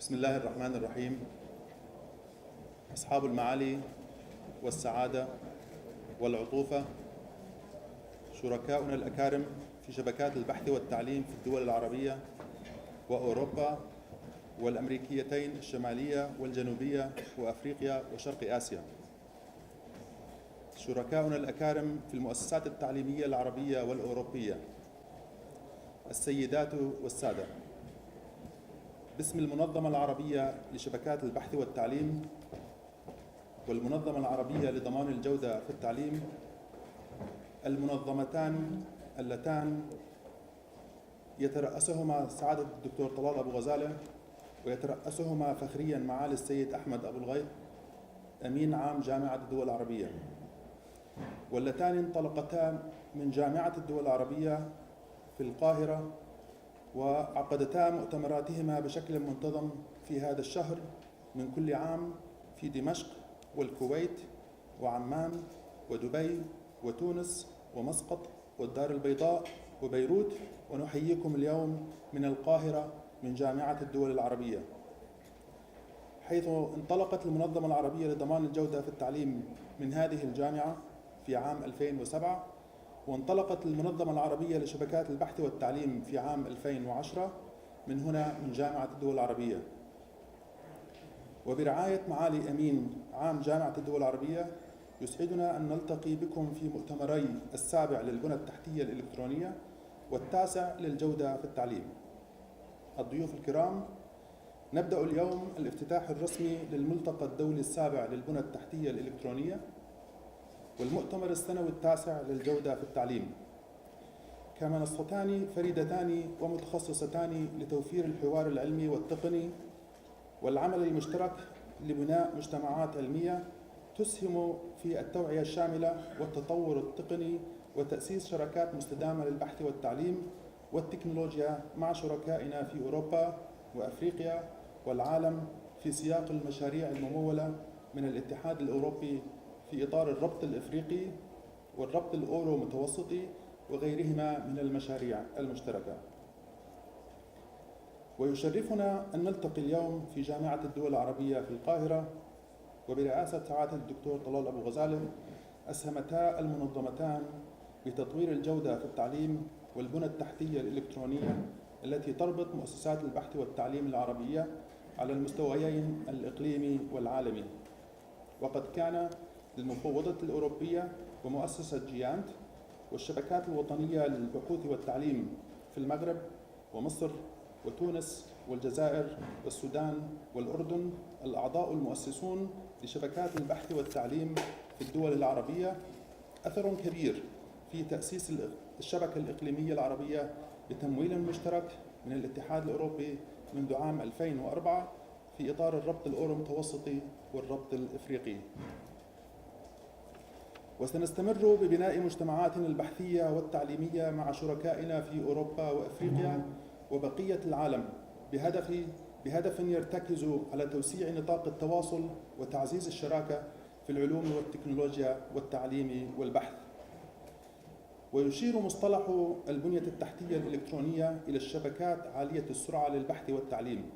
بسم الله الرحمن الرحيم. أصحاب المعالي والسعادة والعطوفة، شركاؤنا الأكارم في شبكات البحث والتعليم في الدول العربية وأوروبا والأمريكيتين الشمالية والجنوبية وأفريقيا وشرق آسيا، شركاؤنا الأكارم في المؤسسات التعليمية العربية والأوروبية، السيدات والسادة، باسم المنظمة العربية لشبكات البحث والتعليم والمنظمة العربية لضمان الجودة في التعليم، المنظمتان اللتان يترأسهما سعادة الدكتور طلال أبو غزالة ويترأسهما فخريا معالي السيد أحمد أبو الغيث أمين عام جامعة الدول العربية، واللتان انطلقتا من جامعة الدول العربية في القاهرة وعقدتا مؤتمراتهما بشكل منتظم في هذا الشهر من كل عام في دمشق والكويت وعمان ودبي وتونس ومسقط والدار البيضاء وبيروت، ونحييكم اليوم من القاهرة من جامعة الدول العربية، حيث انطلقت المنظمة العربية لضمان الجودة في التعليم من هذه الجامعة في عام 2007، وانطلقت المنظمة العربية لشبكات البحث والتعليم في عام 2010 من هنا من جامعة الدول العربية. وبرعاية معالي أمين عام جامعة الدول العربية يسعدنا أن نلتقي بكم في مؤتمري السابع للبنى التحتية الإلكترونية والتاسع للجودة في التعليم. الضيوف الكرام، نبدأ اليوم الافتتاح الرسمي للملتقى الدولي السابع للبنى التحتية الإلكترونية والمؤتمر السنوي التاسع للجودة في التعليم، كمنصتان فريدتان ومتخصصتان لتوفير الحوار العلمي والتقني والعمل المشترك لبناء مجتمعات علمية تسهم في التوعية الشاملة والتطور التقني وتأسيس شراكات مستدامة للبحث والتعليم والتكنولوجيا مع شركائنا في أوروبا وأفريقيا والعالم في سياق المشاريع الممولة من الاتحاد الأوروبي في إطار الربط الإفريقي والربط الأورو متوسطي وغيرهما من المشاريع المشتركة. ويشرفنا أن نلتقي اليوم في جامعة الدول العربية في القاهرة وبرئاسة سعادة الدكتور طلال أبو غزالة أسهمتا المنظمتان بتطوير الجودة في التعليم والبنى التحتية الإلكترونية التي تربط مؤسسات البحث والتعليم العربية على المستويين الإقليمي والعالمي. وقد كان للمفوضة الأوروبية ومؤسسة جيانت والشبكات الوطنية للبحوث والتعليم في المغرب ومصر وتونس والجزائر والسودان والأردن الأعضاء المؤسسون لشبكات البحث والتعليم في الدول العربية أثر كبير في تأسيس الشبكة الإقليمية العربية بتمويل مشترك من الاتحاد الأوروبي منذ عام 2004 في إطار الربط الأورو متوسطي والربط الإفريقي. وسنستمر ببناء مجتمعاتنا البحثية والتعليمية مع شركائنا في أوروبا وأفريقيا وبقية العالم بهدف يرتكز على توسيع نطاق التواصل وتعزيز الشراكة في العلوم والتكنولوجيا والتعليم والبحث. ويشير مصطلح البنية التحتية الإلكترونية إلى الشبكات عالية السرعة للبحث والتعليم،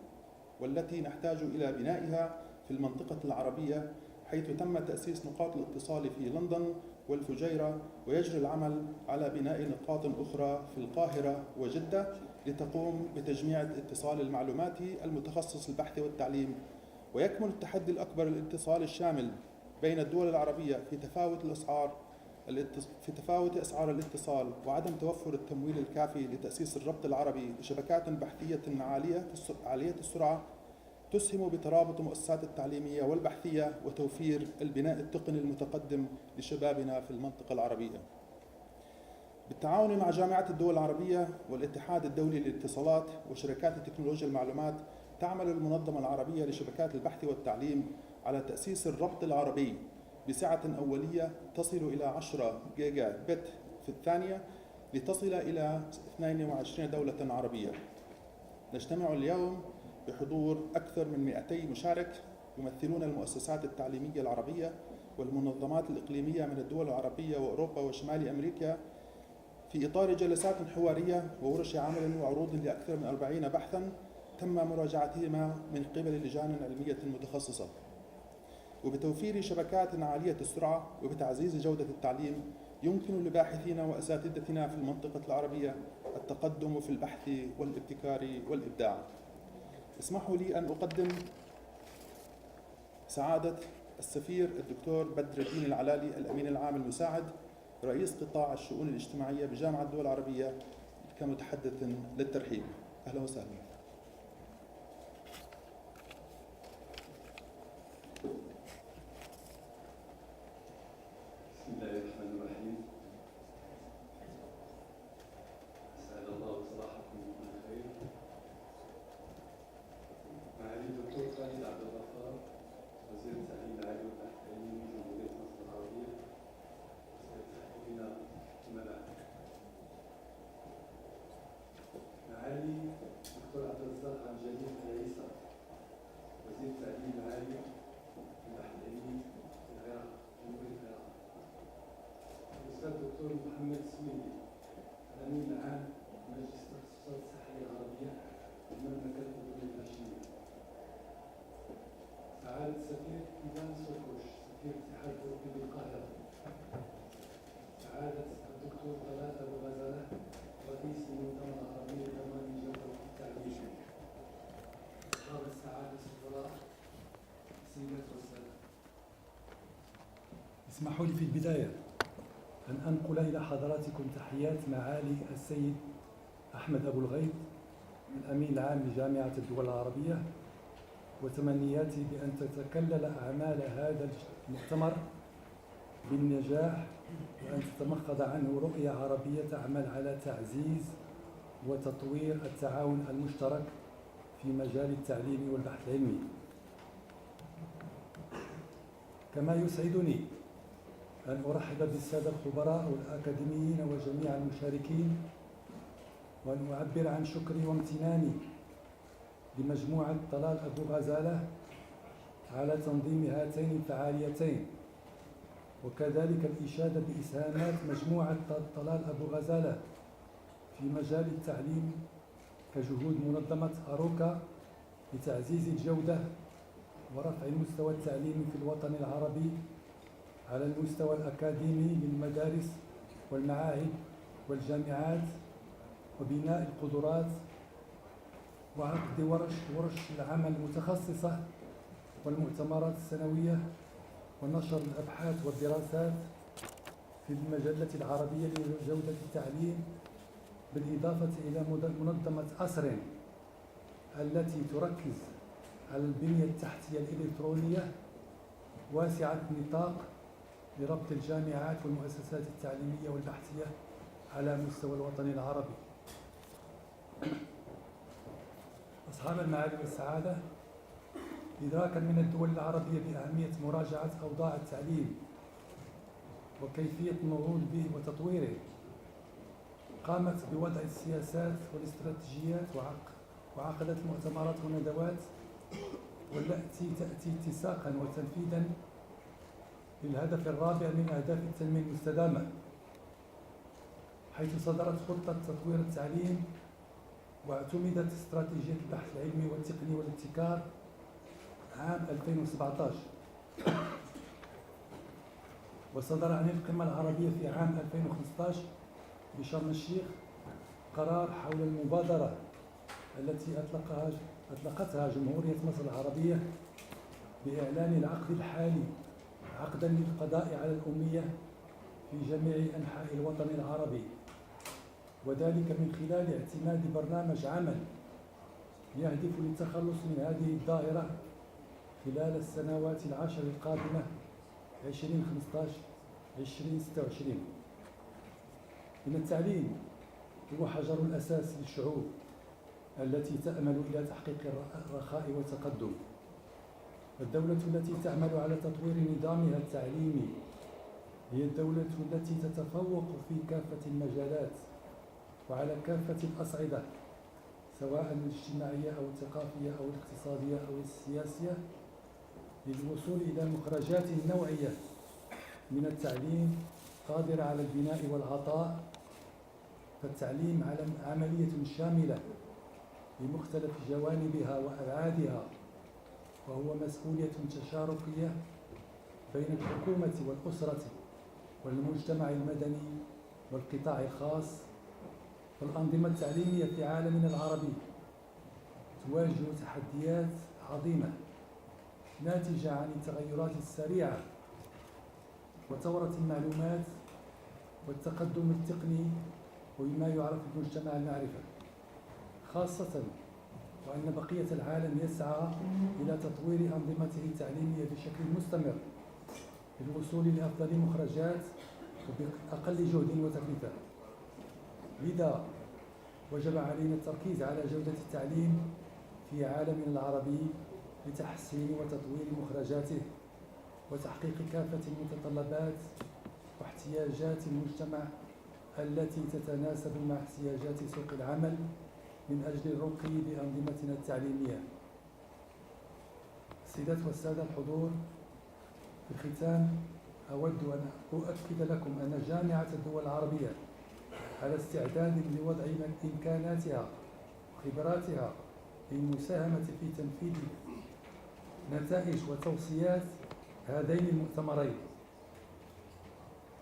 والتي نحتاج إلى بنائها في المنطقة العربية، حيث تم تأسيس نقاط الاتصال في لندن والفجيرة، ويجري العمل على بناء نقاط أخرى في القاهرة وجدة لتقوم بتجميع الاتصال المعلوماتي المتخصص للبحث والتعليم. ويكمن التحدي الأكبر الاتصال الشامل بين الدول العربية في تفاوت أسعار الاتصال وعدم توفر التمويل الكافي لتأسيس الربط العربي لشبكات بحثية عالية السرعة تسهم بترابط المؤسسات التعليمية والبحثية وتوفير البناء التقني المتقدم لشبابنا في المنطقة العربية. بالتعاون مع جامعة الدول العربية والاتحاد الدولي للاتصالات وشركات تكنولوجيا المعلومات، تعمل المنظمة العربية لشبكات البحث والتعليم على تأسيس الربط العربي بسعة أولية تصل إلى 10 جيجا بت في الثانية لتصل إلى 22 دولة عربية. نجتمع اليوم بحضور أكثر من 200 مشارك يمثلون المؤسسات التعليمية العربية والمنظمات الإقليمية من الدول العربية وأوروبا وشمال أمريكا في إطار جلسات حوارية وورش عمل وعروض لأكثر من 40 بحثاً تم مراجعتهما من قبل لجان علمية متخصصة، وبتوفير شبكات عالية السرعة وبتعزيز جودة التعليم يمكن لباحثينا وأساتذتنا في المنطقة العربية التقدم في البحث والابتكار والإبداع. اسمحوا لي أن أقدم سعادة السفير الدكتور بدر الدين العلالي، الأمين العام المساعد رئيس قطاع الشؤون الاجتماعية بجامعة الدول العربية، كمتحدث للترحيب. أهلا وسهلا. بسم الله الرحمن الرحيم. أسعد الله صباحكم بكل خير. معالي الدكتور خالد عبد الغفار، وزير التعليم العالي والبحث العلمي جمهورية مصر العربية، سيدنا الأمناء. معالي الدكتور عبد الرزاق عبد الجليل العيسى، وزير التعليم العالي والبحث العلمي في العراق، جمهورية العراق. الأستاذ الدكتور محمد سويدي، الأمين العام مجلس التخصصات الصحية العربية للمملكة الأردنية الهاشمية. سعادة السفير إيفان سوكوش، سفير الاتحاد الأوروبي بالقاهرة. سعادة الدكتور طلال أبو غزالة، رئيس الملتقى العربي لضمان الجودة في التعليم. أصحاب السعادة السفراء، السيدات والسادة. اسمحوا لي في البداية أن أنقل إلى حضراتكم تحيات معالي السيد أحمد أبو الغيط، الأمين العام لجامعة الدول العربية، وتمنياتي بأن تتكلل أعمال هذا المؤتمر بالنجاح، وأن تتمخض عنه رؤية عربية تعمل على تعزيز وتطوير التعاون المشترك في مجال التعليم والبحث العلمي. كما يسعدني أن أرحب بالسادة الخبراء والأكاديميين وجميع المشاركين، وأن أعبر عن شكري وامتناني لمجموعة طلال أبو غزالة على تنظيم هاتين الفعاليتين، وكذلك الإشادة بإسهامات مجموعة طلال أبو غزالة في مجال التعليم كجهود منظمة أروكا لتعزيز الجودة ورفع المستوى التعليمي في الوطن العربي على المستوى الأكاديمي للمدارس والمعاهد والجامعات، وبناء القدرات، وعقد ورش العمل المتخصصة والمؤتمرات السنوية، ونشر الأبحاث والدراسات في المجلة العربية لجودة التعليم، بالإضافة إلى منظمة أسرن التي تركز على البنية التحتية الإلكترونية واسعة النطاق لربط الجامعات والمؤسسات التعليمية والبحثية على مستوى الوطن العربي. أصحاب المعالي والسعادة، إدراكا من الدول العربية بأهمية مراجعة أوضاع التعليم وكيفية النهوض به وتطويره، قامت بوضع السياسات والاستراتيجيات وعقدت مؤتمرات وندوات، والتي تأتي اتساقا وتنفيذا للهدف الرابع من أهداف التنمية المستدامة، حيث صدرت خطة تطوير التعليم واعتمدت استراتيجية البحث العلمي والتقني والابتكار عام 2017، وصدر عن القمة العربية في عام 2015 بشرم الشيخ قرار حول المبادرة التي أطلقتها جمهورية مصر العربية بإعلان العقد الحالي عقدا للقضاء على الأمية في جميع أنحاء الوطن العربي، وذلك من خلال اعتماد برنامج عمل يهدف للتخلص من هذه الظاهرة خلال السنوات العشر القادمة 2015-2026. إن التعليم هو حجر الأساس للشعوب التي تأمل إلى تحقيق الرخاء والتقدم. الدولة التي تعمل على تطوير نظامها التعليمي هي الدولة التي تتفوق في كافة المجالات وعلى كافة الأصعدة، سواء الاجتماعية أو الثقافية أو الاقتصادية أو السياسية، للوصول إلى مخرجات نوعية من التعليم قادرة على البناء والعطاء. فالتعليم عملية شاملة بمختلف جوانبها وأبعادها، وهو مسؤولية تشاركية بين الحكومة والأسرة والمجتمع المدني والقطاع الخاص. والأنظمة التعليمية في عالمنا العربي تواجه تحديات عظيمة ناتجة عن التغيرات السريعة وثورة المعلومات والتقدم التقني وبما يعرف بمجتمع المعرفة، خاصة وأن بقية العالم يسعى إلى تطوير أنظمته التعليمية بشكل مستمر للوصول لأفضل مخرجات وبأقل جهد وتكلفة. لذا وجب علينا التركيز على جودة التعليم في عالمنا العربي لتحسين وتطوير مخرجاته وتحقيق كافة المتطلبات واحتياجات المجتمع التي تتناسب مع احتياجات سوق العمل من أجل الرقي بأنظمتنا التعليمية. السيدات والسادة الحضور، في الختام أود أن أؤكد لكم أن جامعة الدول العربية على استعداد لوضع إمكاناتها وخبراتها للمساهمة في تنفيذ نتائج وتوصيات هذين المؤتمرين،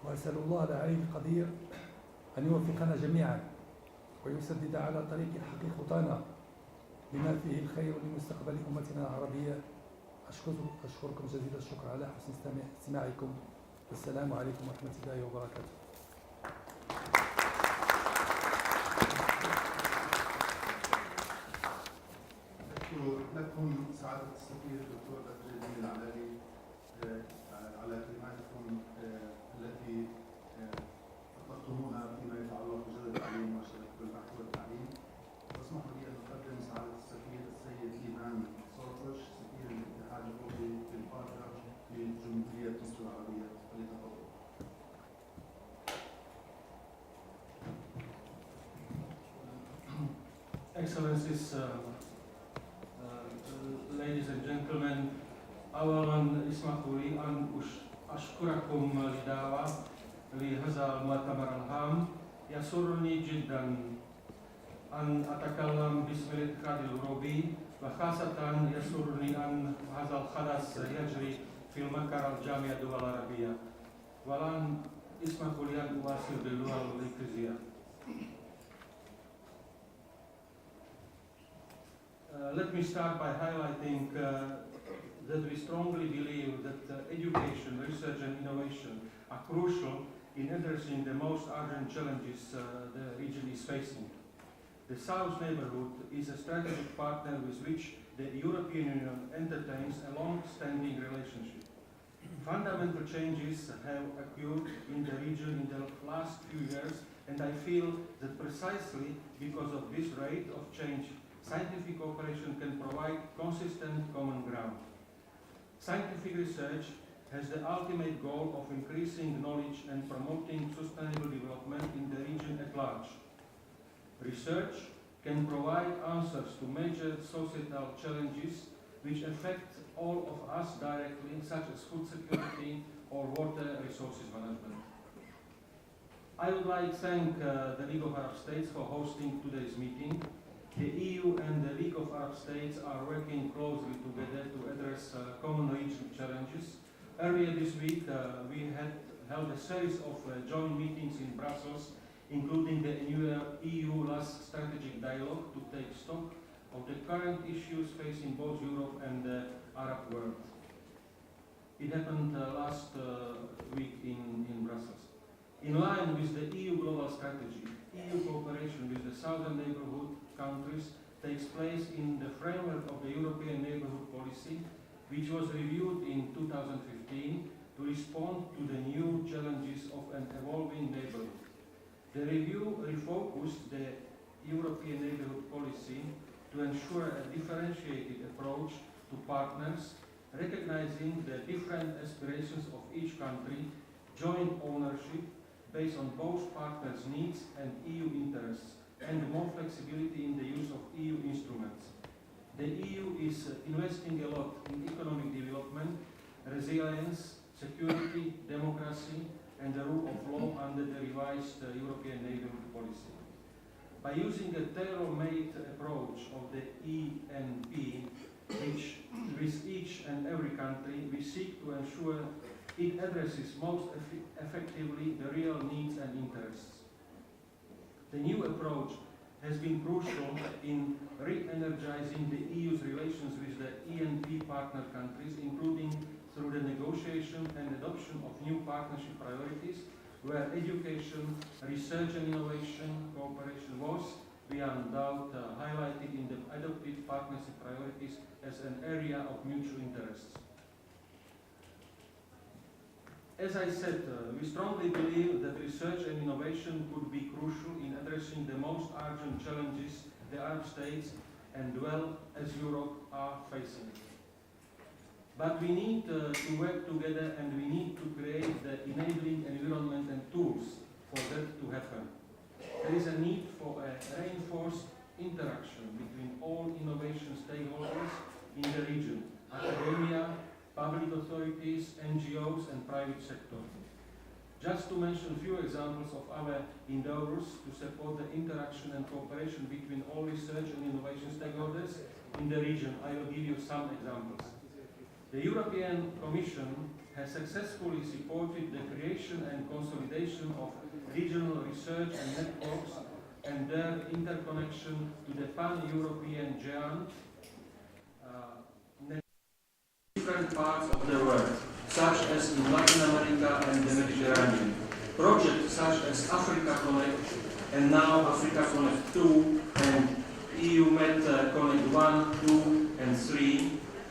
وأسأل الله العلي القدير أن يوفقنا جميعا ويسدد على طريق الحق خطانا بما فيه الخير لمستقبل أمتنا العربية. أشكركم جزيل الشكر على حسن استماعكم، والسلام عليكم ورحمة الله وبركاته. لكم سعادة السفير الدكتور جليل العلالي على كلماتكم التي أطلقتموها فيما يتعلق بجودة التعليم وشبكة البحث والتعليم. واسمحوا لي أن أقدم سعادة السفير السيد ليفان صوتش، سفير الاتحاد الأوروبي بالقاهرة لجمهورية مصر العربية، فليتفضل. Excellencies, ladies and gentlemen, أولاً اسمحوا لي أن أشكركم للدعوة لهذا المؤتمر الهام. يسرني جداً أن أتكلم باسم الاتحاد الأوروبي، وخاصة يسرني أن هذا الحدث يجري في المقر الجامعة الدول العربية. والآن اسمحوا لي أن أواصل باللغة الإنجليزية. Let me start by highlighting that we strongly believe that education, research and innovation are crucial in addressing the most urgent challenges the region is facing. The South neighborhood is a strategic partner with which the European Union entertains a long-standing relationship. Fundamental changes have occurred in the region in the last few years, and I feel that precisely because of this rate of change, scientific cooperation can provide consistent common ground. Scientific research has the ultimate goal of increasing knowledge and promoting sustainable development in the region at large. Research can provide answers to major societal challenges which affect all of us directly, such as food security or water resources management. I would like to thank the League of Arab States for hosting today's meeting. The EU and the League of Arab States are working closely together to address common regional challenges. Earlier this week, we had held a series of joint meetings in Brussels, including the EU-LAS strategic dialogue to take stock of the current issues facing both Europe and the Arab world. It happened last week in Brussels. In line with the EU global strategy, EU cooperation with the southern neighborhood countries takes place in the framework of the European Neighbourhood Policy, which was reviewed in 2015 to respond to the new challenges of an evolving neighbourhood. The review refocused the European Neighbourhood Policy to ensure a differentiated approach to partners, recognizing the different aspirations of each country, joint ownership based on both partners' needs and EU interests, and more flexibility in the use of EU instruments. The EU is investing a lot in economic development, resilience, security, democracy, and the rule of law under the revised European Neighbourhood Policy. By using a tailor-made approach of the ENP, with each and every country, we seek to ensure it addresses most effectively the real needs and interests. The new approach has been crucial in re-energizing the EU's relations with the ENP partner countries, including through the negotiation and adoption of new partnership priorities, where education, research and innovation cooperation was, beyond doubt, highlighted in the adopted partnership priorities as an area of mutual interest. As I said, we strongly believe that research and innovation could be crucial in addressing the most urgent challenges the Arab states and well as Europe are facing. But we need to work together, and we need to create the enabling environment and tools for that to happen. There is a need for a reinforced interaction between all innovation stakeholders in the region, academia, public authorities, NGOs and private sector. Just to mention a few examples of our endeavors to support the interaction and cooperation between all research and innovation stakeholders in the region, I will give you some examples. The European Commission has successfully supported the creation and consolidation of regional research and networks and their interconnection to the pan-European giant different parts of the world, such as in Latin America and the Mediterranean. Projects such as Africa Connect and now Africa Connect 2 and EU Med Connect 1, 2 and 3,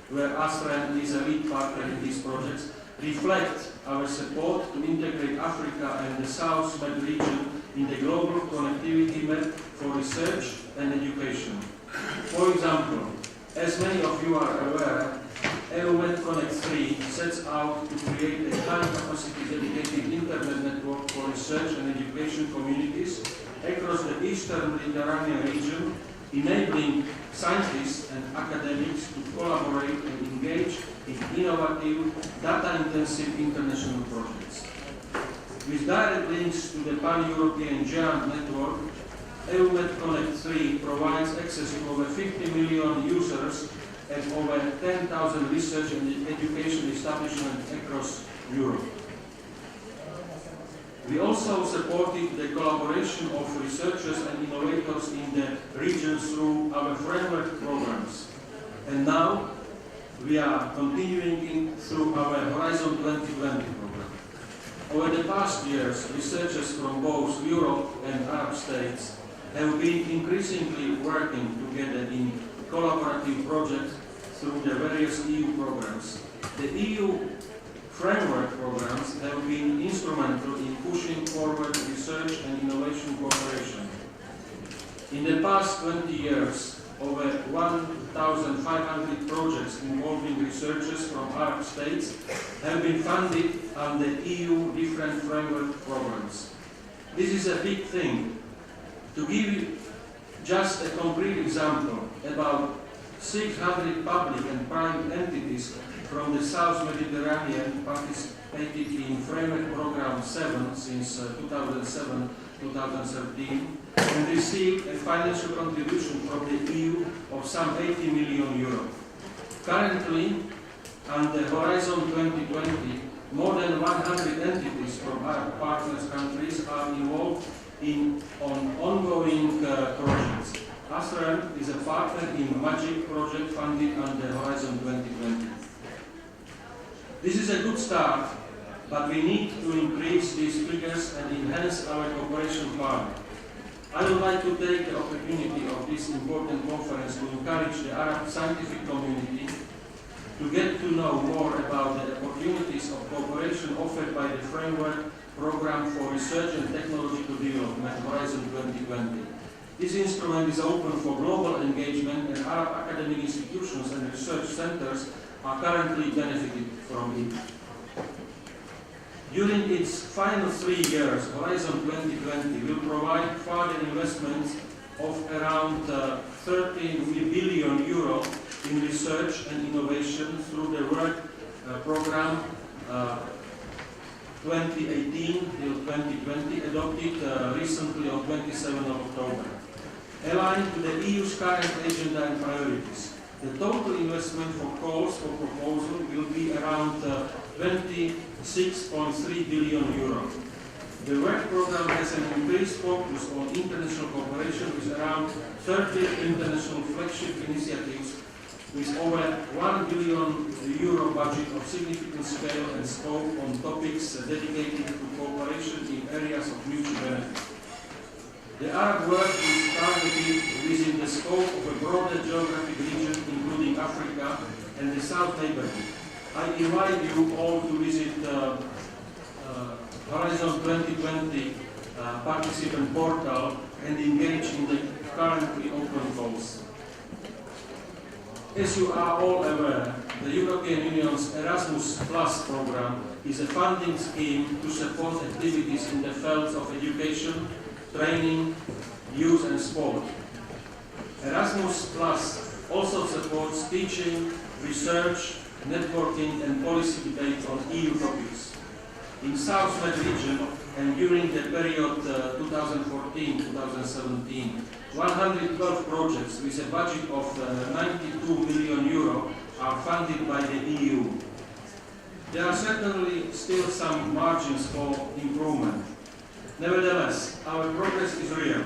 where ASREN is a lead partner in these projects, reflect our support to integrate Africa and the South Med region in the global connectivity map for research and education. For example, as many of you are aware, EUMED Connect 3 sets out to create a high-capacity dedicated internet network for research and education communities across the Eastern Mediterranean region, enabling scientists and academics to collaborate and engage in innovative, data-intensive international projects. With direct links to the pan-European giant network, EUMED Connect 3 provides access to over 50 million users and over 10,000 research and education establishments across Europe. We also supported the collaboration of researchers and innovators in the region through our framework programs. And now we are continuing through our Horizon 2020 program. Over the past years, researchers from both Europe and Arab states have been increasingly working together in collaborative projects through the various EU programs. The EU framework programs have been instrumental in pushing forward research and innovation cooperation. In the past 20 years, over 1,500 projects involving researchers from Arab states have been funded under EU different framework programs. This is a big thing. To give you just a concrete example, about 600 public and private entities from the South Mediterranean participated in Framework Program 7 since 2007-2013 and received a financial contribution from the EU of some 80 million euro. Currently, under Horizon 2020, more than 100 entities from our partners countries are involved on ongoing projects. ASREN is a partner in MAGIC project funded under Horizon 2020. This is a good start, but we need to increase these figures and enhance our cooperation further. I would like to take the opportunity of this important conference to encourage the Arab scientific community to get to know more about the opportunities of cooperation offered by the Framework Program for Research and Technological Development, Horizon 2020. This instrument is open for global engagement, and Arab academic institutions and research centers are currently benefiting from it. During its final 3 years, Horizon 2020 will provide further investments of around 13 billion euro in research and innovation through the work program 2018 till 2020, adopted recently on 27 October. aligned to the EU's current agenda and priorities. The total investment for calls for proposal will be around 26.3 billion euro. The work program has an increased focus on international cooperation with around 30 international flagship initiatives with over 1 billion euro budget of significant scale and scope on topics dedicated to cooperation in areas of mutual benefit. The Arab work is targeted within the scope of a broader geographic region, including Africa and the South neighborhood. I invite you all to visit Horizon 2020 participant portal and engage in the currently open calls. As you are all aware, the European Union's Erasmus Plus program is a funding scheme to support activities in the fields of education, training, youth and sport. Erasmus Plus also supports teaching, research, networking and policy debates on EU topics. In South Med region and during the period 2014-2017, 112 projects with a budget of 92 million euro are funded by the EU. There are certainly still some margins for improvement. Nevertheless, our progress is real.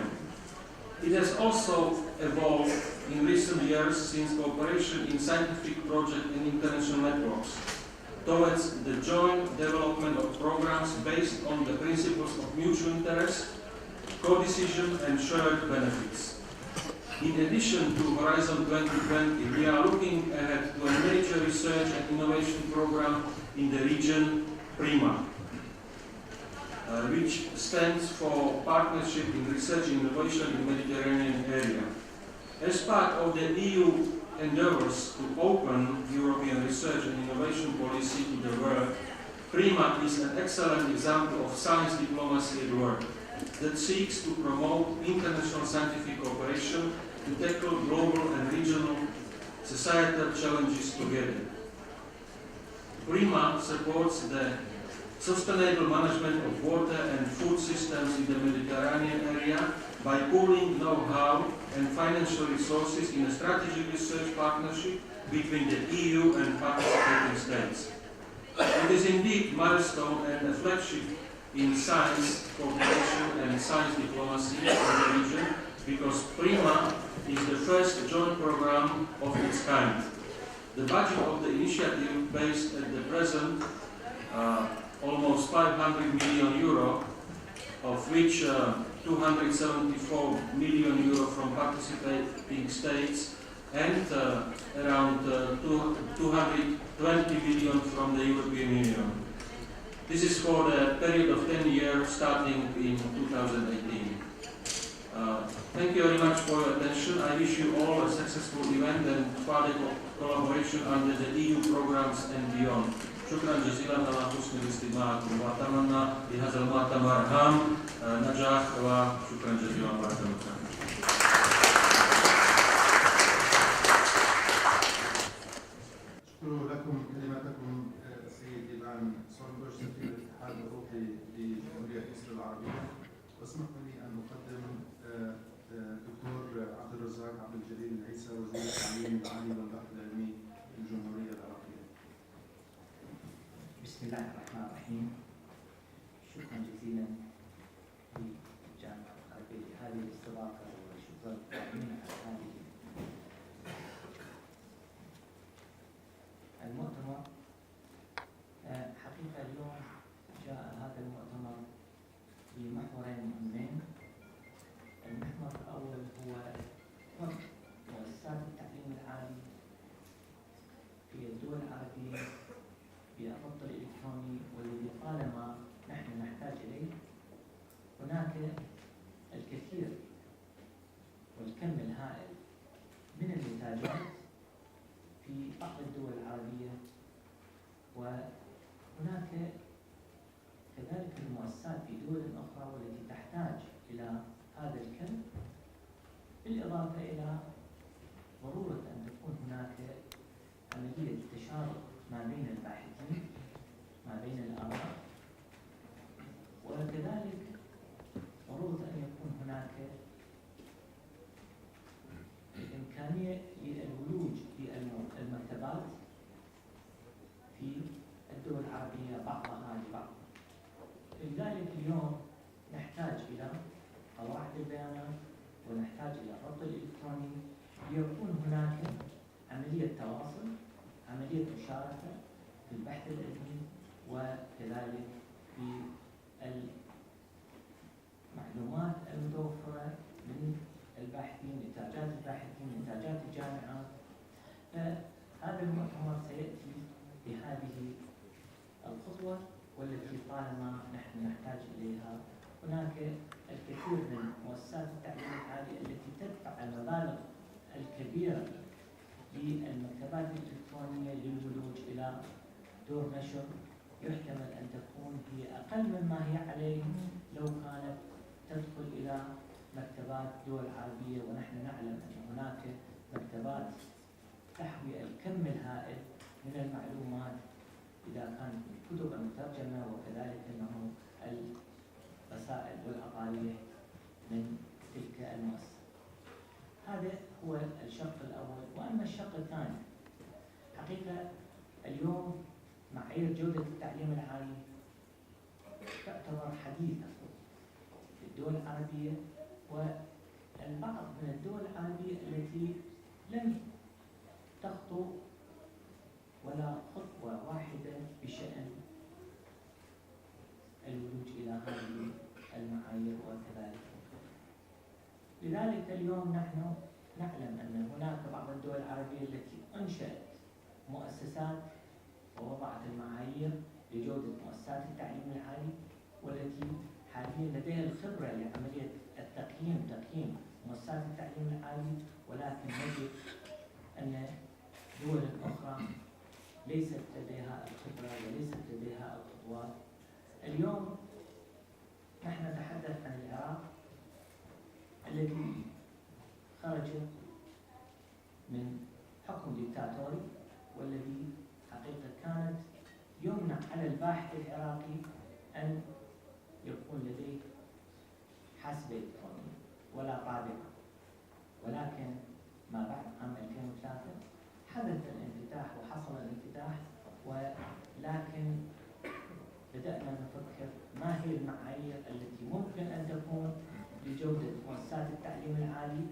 It has also evolved in recent years since cooperation in scientific projects and international networks towards the joint development of programs based on the principles of mutual interest, co-decision and shared benefits. In addition to Horizon 2020, we are looking ahead to a major research and innovation program in the region, PRIMA, which stands for Partnership in Research and Innovation in the Mediterranean area. As part of the EU endeavors to open European research and innovation policy to the world, PRIMA is an excellent example of science diplomacy at work that seeks to promote international scientific cooperation to tackle global and regional societal challenges together. PRIMA supports the sustainable management of water and food systems in the Mediterranean area by pooling know-how and financial resources in a strategic research partnership between the EU and participating states. It is indeed a milestone and a flagship in science cooperation and science diplomacy in the region because PRIMA is the first joint program of its kind. The budget of the initiative, based at the present almost 500 million euro, of which 274 million euro from participating states and around 220 million from the European Union. This is for the period of 10 years starting in 2018. Thank you very much for your attention. I wish you all a successful event and further collaboration under the EU programs and beyond. شكرا جزيلا على حسن الاستماع وأتمنى لهذا المؤتمر هام نجاح وشكرا جزيلا مرة أخرى. أشكر لكم كلماتكم السيد إيفان سونبرج سفير الاتحاد الأوروبي لجمهورية مصر العربية. واسمحوا لي أن أقدم الدكتور عبد الرزاق عبد الجليل العيسى وزير التعليم العالي والبحث العلمي للجمهورية العربية. بسم الله الرحمن الرحيم. شكرا جزيلا للجامعة العربية لهذه الاستضافة وشكرا للقائمين على هذه المؤتمر. حقيقة اليوم جاء هذا المؤتمر بمحورين مهمين. المحور الأول هو مؤسسات التعليم العالي في الدول العربية بالضبط الإلكتروني والذي طالما نحن نحتاج إليه. هناك الكثير والكم الهائل من المنتجات في بعض الدول العربية، وهناك كذلك المؤسسات في دول أخرى والتي تحتاج إلى هذا الكم، بالإضافة إلى ضرورة أن تكون هناك عملية تشارك ما بين الباحثين، ما بين الآراء، وكذلك ضرورة أن يكون هناك في البحث العلمي وكذلك في المعلومات المتوفرة من الباحثين، إنتاجات الباحثين، إنتاجات الجامعات. فهذا المؤتمر سيأتي بهذه الخطوة والتي طالما نحن نحتاج إليها. هناك الكثير من مؤسسات التعليم العالي التي تدفع المبالغ الكبيرة للمكتبات الإلكترونية للولوج إلى دور نشر يحتمل أن تكون هي أقل مما هي عليه لو كانت تدخل إلى مكتبات دول عربية، ونحن نعلم أن هناك مكتبات تحوي الكم الهائل من المعلومات إذا كانت الكتب المترجمة وكذلك أنه الرسائل والأقاليم من تلك المؤسسة. هذا هو الشق الأول. وأما الشق الثاني، حقيقة اليوم معايير جودة التعليم العالي تعتبر حديثة في الدول العربية والبعض من الدول العربية التي لم تخطو ولا خطوة واحدة بشأن الولوج إلى هذه المعايير وكذلك. لذلك اليوم نحن نعلم أن هناك بعض الدول العربية التي أنشأت مؤسسات ووضعت المعايير لجودة مؤسسات التعليم العالي، والتي حاليا لديها الخبرة لعملية تقييم مؤسسات التعليم العالي، ولكن نجد أن دول أخرى ليست لديها الخبرة وليست لديها الخطوات. اليوم نحن نتحدث عن العراق الذي خرج من حكم ديكتاتوري، والذي حقيقة كانت يمنع على الباحث العراقي أن يكون لديه حاسبة إلكترونية ولا طابعة. ولكن ما بعد عام 2003 حدث الانفتاح وحصل الانفتاح، ولكن بدأنا نفكر ما هي المعايير التي ممكن أن تكون لجودة مؤسسات التعليم العالي.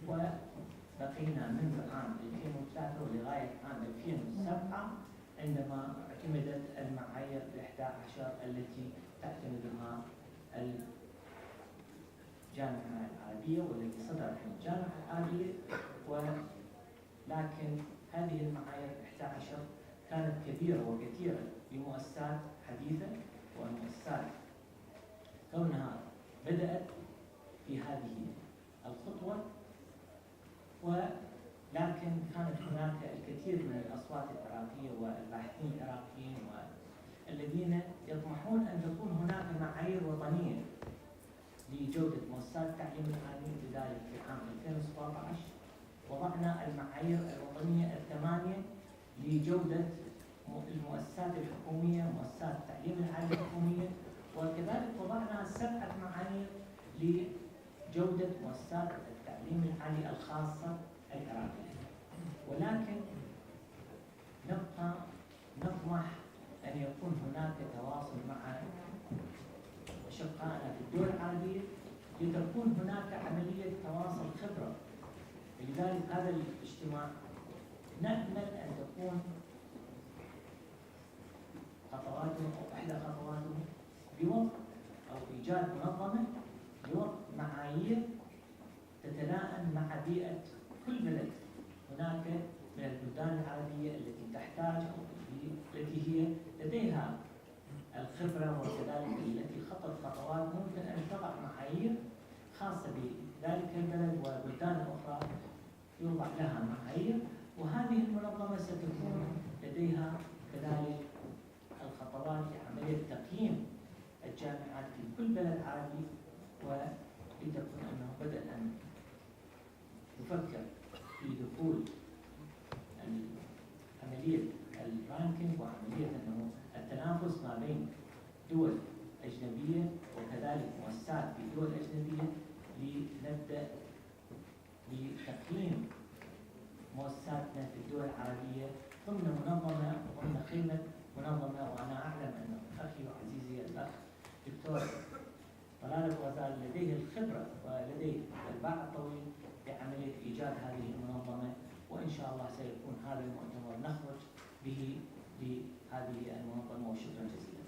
وبقينا منذ عام 2003 ولغاية عام 2007 عندما اعتمدت المعايير ال11 التي تعتمدها الجامعة العربية والتي صدرت من الجامعة العربية. ولكن هذه المعايير ال11 كانت كبيرة وكثيرة لمؤسسات حديثة، والمؤسسات كونها بدأت في هذه الخطوة، ولكن كانت هناك الكثير من الأصوات العراقية والباحثين العراقيين الذين يطمحون أن تكون هناك معايير وطنية لجودة مؤسسات التعليم العالي. لذلك في عام 2017 وضعنا المعايير الوطنية 8 لجودة المؤسسات الحكومية، مؤسسات التعليم العالي الحكومية، وكذلك وضعنا 7 معايير لجودة مؤسسات التعليم العالي الخاصة العراقية. ولكن نبقى نطمح أن يكون هناك تواصل مع أشقائنا في الدول العربية لتكون هناك عملية تواصل خبرة. لذلك هذا الاجتماع نأمل أن تكون خطواته أو إحدى خطواته بوضع أو إيجاد منظمة لوضع معايير تتلائم مع بيئة كل بلد. هناك من البلدان العربية التي تحتاج أو التي هي لديها الخبرة وكذلك التي خطت خطوات ممكن أن تضع معايير خاصة بذلك البلد، وبلدان أخرى يوضع لها معايير، وهذه المنظمة ستكون لديها كذلك الخطوات لعملية تقييم الجامعات في كل بلد عربي، ولتكون أنه بدأ أن يفكر في دخول عملية الرانكينج وعملية أنه التنافس ما بين دول أجنبية وكذلك مؤسسات في دول أجنبية لنبدأ بتقييم مؤسساتنا في الدول العربية ضمن منظمة ضمن خدمة منظمة. وأنا أعلم أن أخي وعزيزي الأخ دكتور طلال الغزال لديه الخبرة ولديه الباع الطويل بعملية إيجاد هذه المنظمة، وإن شاء الله سيكون هذا المؤتمر نخرج به لهذه المنظمة، وشكرا جزيلا.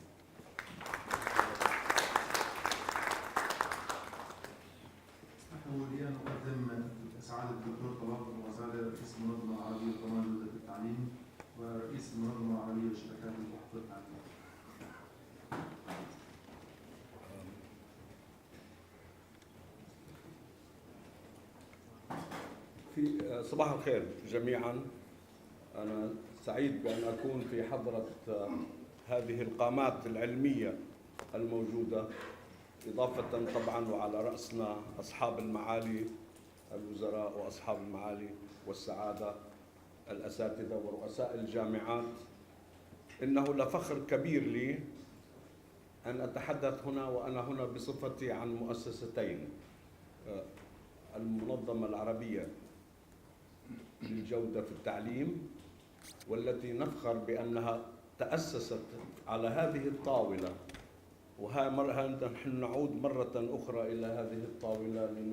اسمحوا لي أن أقدم سعادة الدكتور طلال أبو غزالة، رئيس المنظمة العربية لضمان جودة التعليم ورئيس المنظمة العربية لشبكات البحث والتعليم. في صباح الخير جميعا. أنا سعيد بأن أكون في حضرة هذه القامات العلمية الموجودة، إضافة طبعا وعلى رأسنا أصحاب المعالي الوزراء وأصحاب المعالي والسعادة الأساتذة ورؤساء الجامعات. إنه لفخر كبير لي أن أتحدث هنا وأنا هنا بصفتي عن مؤسستين، المنظمة العربية للجودة في التعليم، والتي نفخر بأنها تأسست على هذه الطاولة، نحن نعود مرة أخرى إلى هذه الطاولة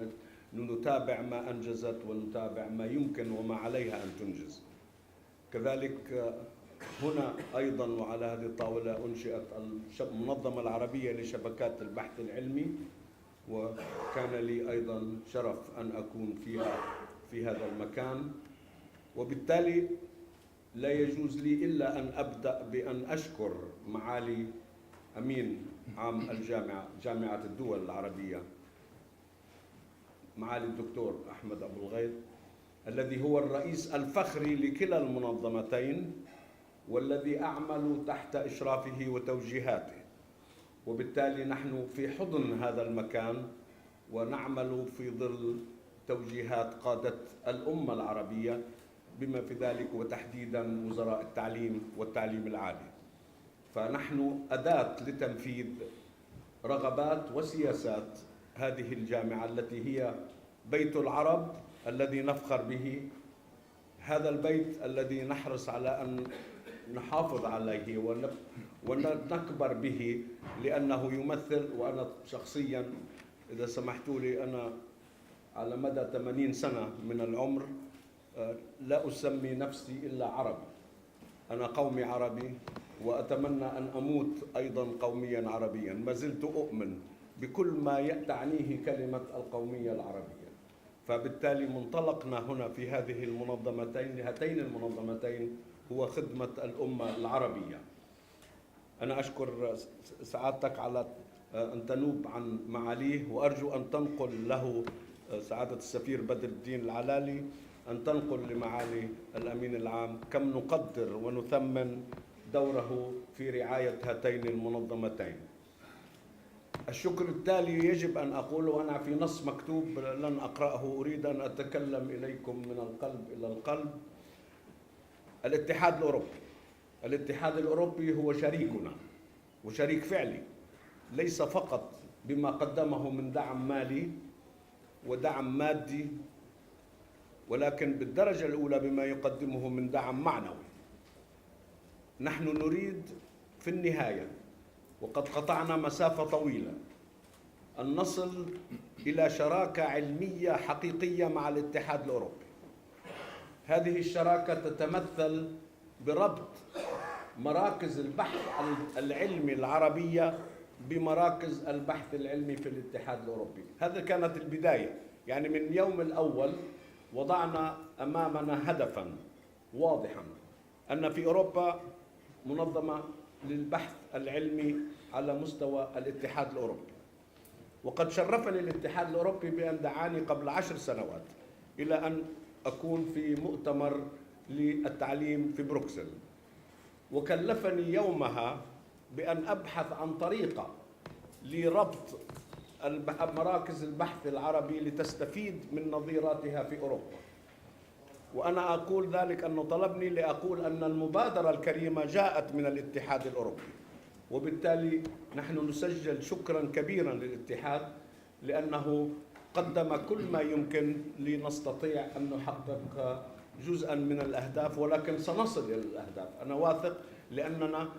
لنتابع ما أنجزت ونتابع ما يمكن وما عليها أن تنجز. كذلك هنا أيضا وعلى هذه الطاولة أنشئت المنظمة العربية لشبكات البحث العلمي، وكان لي أيضا شرف أن أكون فيها في هذا المكان. وبالتالي لا يجوز لي إلا أن أبدأ بأن أشكر معالي أمين عام الجامعة، جامعة الدول العربية، معالي الدكتور أحمد أبو الغيط، الذي هو الرئيس الفخري لكلا المنظمتين، والذي أعمل تحت إشرافه وتوجيهاته. وبالتالي نحن في حضن هذا المكان ونعمل في ظل توجيهات قادة الأمة العربية، بما في ذلك وتحديدا وزراء التعليم والتعليم العالي. فنحن أداة لتنفيذ رغبات وسياسات هذه الجامعة التي هي بيت العرب الذي نفخر به، هذا البيت الذي نحرص على أن نحافظ عليه ونكبر به، لأنه يمثل، وأنا شخصيا إذا سمحتوا لي أنا على مدى 80 سنة من العمر لا أسمي نفسي إلا عربي. أنا قومي عربي وأتمنى أن أموت أيضا قوميا عربيا. ما زلت أؤمن بكل ما تعنيه كلمة القومية العربية. فبالتالي منطلقنا هنا في هذه المنظمتين، هاتين المنظمتين، هو خدمة الأمة العربية. أنا أشكر سعادتك على أن تنوب عن معاليه، وأرجو أن تنقل له سعادة السفير بدر الدين العلالي، أن تنقل لمعالي الأمين العام كم نقدر ونثمن دوره في رعاية هاتين المنظمتين. الشكر التالي يجب أن أقوله، أنا في نص مكتوب لن أقرأه، أريد أن أتكلم إليكم من القلب إلى القلب. الاتحاد الأوروبي. الاتحاد الأوروبي هو شريكنا وشريك فعلي، ليس فقط بما قدمه من دعم مالي ودعم مادي، ولكن بالدرجة الأولى بما يقدمه من دعم معنوي. نحن نريد في النهاية، وقد قطعنا مسافة طويلة، أن نصل إلى شراكة علمية حقيقية مع الاتحاد الأوروبي. هذه الشراكة تتمثل بربط مراكز البحث العلمي العربية بمراكز البحث العلمي في الاتحاد الأوروبي. هذا كانت البداية، يعني من اليوم الأول وضعنا أمامنا هدفا واضحا أن في أوروبا منظمة للبحث العلمي على مستوى الاتحاد الأوروبي. وقد شرفني الاتحاد الأوروبي بأن دعاني قبل 10 سنوات إلى أن أكون في مؤتمر للتعليم في بروكسل، وكلفني يومها بأن أبحث عن طريقة لربط مراكز البحث العربي لتستفيد من نظيراتها في أوروبا. وأنا أقول ذلك أنه طلبني لأقول أن المبادرة الكريمة جاءت من الاتحاد الأوروبي، وبالتالي نحن نسجل شكرا كبيرا للاتحاد لأنه قدم كل ما يمكن لنستطيع أن نحقق جزءا من الأهداف، ولكن سنصل إلى الأهداف. أنا واثق لأننا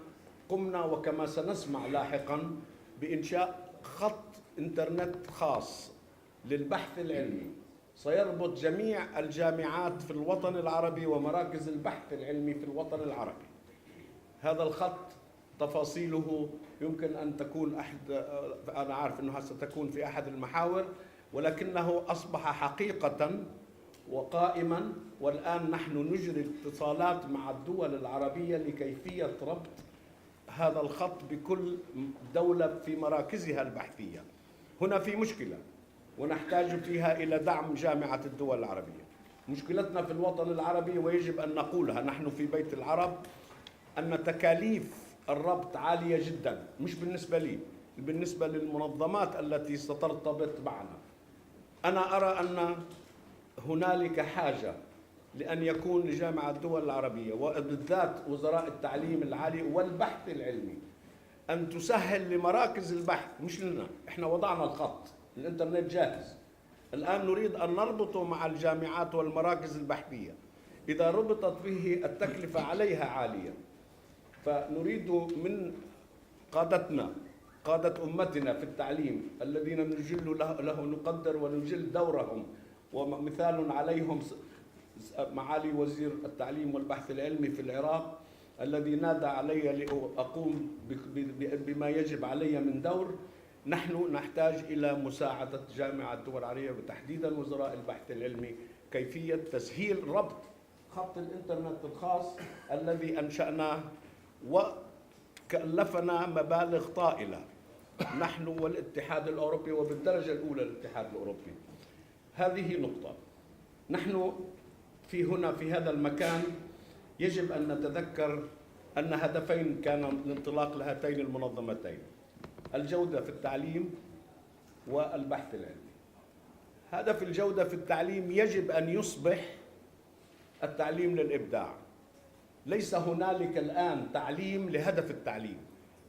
قمنا وكما سنسمع لاحقا بإنشاء خط إنترنت خاص للبحث العلمي سيربط جميع الجامعات في الوطن العربي ومراكز البحث العلمي في الوطن العربي. هذا الخط تفاصيله يمكن أن تكون أنا عارف أنها ستكون في أحد المحاور، ولكنه أصبح حقيقة وقائما، والآن نحن نجري اتصالات مع الدول العربية لكيفية ربط هذا الخط بكل دولة في مراكزها البحثية. هنا في مشكلة ونحتاج فيها إلى دعم جامعة الدول العربية. مشكلتنا في الوطن العربي ويجب أن نقولها نحن في بيت العرب أن تكاليف الربط عالية جدا، مش بالنسبة لي، بالنسبة للمنظمات التي سترتبط معنا. أنا أرى أن هنالك حاجة لأن يكون لجامعة الدول العربية وبالذات وزراء التعليم العالي والبحث العلمي أن تسهل لمراكز البحث، مش لنا، إحنا وضعنا الخط، الإنترنت جاهز، الآن نريد أن نربطه مع الجامعات والمراكز البحثية. إذا ربطت به التكلفة عليها عالية، فنريد من قادتنا، قادة أمتنا في التعليم الذين نجل له نقدر ونجل دورهم، ومثال عليهم معالي وزير التعليم والبحث العلمي في العراق الذي نادى علي لأقوم بما يجب علي من دور. نحن نحتاج إلى مساعدة جامعة الدول العربية وتحديدا وزراء البحث العلمي كيفية تسهيل ربط خط الإنترنت الخاص الذي أنشأناه وكلفنا مبالغ طائلة نحن والاتحاد الأوروبي، وبالدرجة الأولى الاتحاد الأوروبي. هذه نقطة. نحن هنا في هذا المكان يجب أن نتذكر أن هدفين كان الانطلاق لهاتين المنظمتين: الجودة في التعليم والبحث العلمي. هدف الجودة في التعليم يجب أن يصبح التعليم للإبداع. ليس هنالك الآن تعليم لهدف التعليم.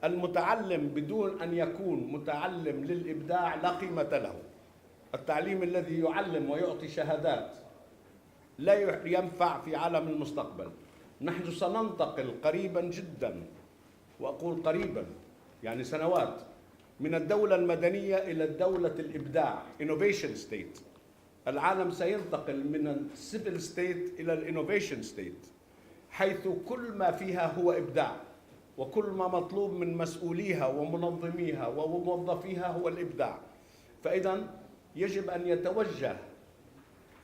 المتعلم بدون أن يكون متعلم للإبداع لا قيمة له. التعليم الذي يعلم ويعطي شهادات لا ينفع في عالم المستقبل. نحن سننتقل قريبا جدا، وأقول قريبا يعني سنوات، من الدولة المدنية إلى الدولة الإبداع innovation state. العالم سينتقل من السيفل ستيت إلى الانوفيشن ستيت، حيث كل ما فيها هو إبداع، وكل ما مطلوب من مسؤوليها ومنظميها وموظفيها هو الإبداع. فإذا يجب أن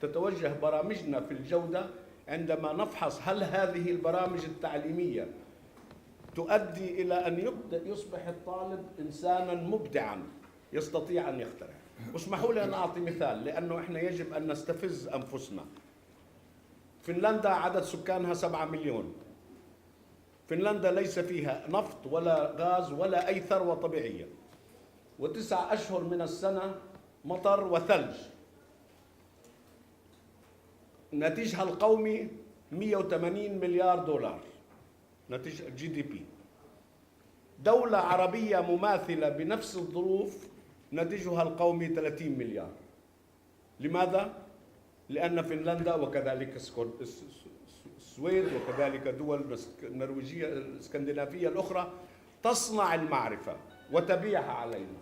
تتوجه برامجنا في الجودة عندما نفحص هل هذه البرامج التعليمية تؤدي إلى أن يصبح الطالب إنسانا مبدعا يستطيع أن يخترع. واسمحوا لي أن أعطي مثال، لأنه إحنا يجب أن نستفز أنفسنا. فنلندا عدد سكانها 7 مليون. فنلندا ليس فيها نفط ولا غاز ولا أي ثروة طبيعية، و9 أشهر من السنة مطر وثلج. ناتجها القومي 180 مليار دولار ناتج GDP. دولة عربية مماثلة بنفس الظروف ناتجها القومي 30 مليار. لماذا؟ لأن فنلندا وكذلك السويد وكذلك دول النرويجية الاسكندنافية الأخرى تصنع المعرفة وتبيعها علينا.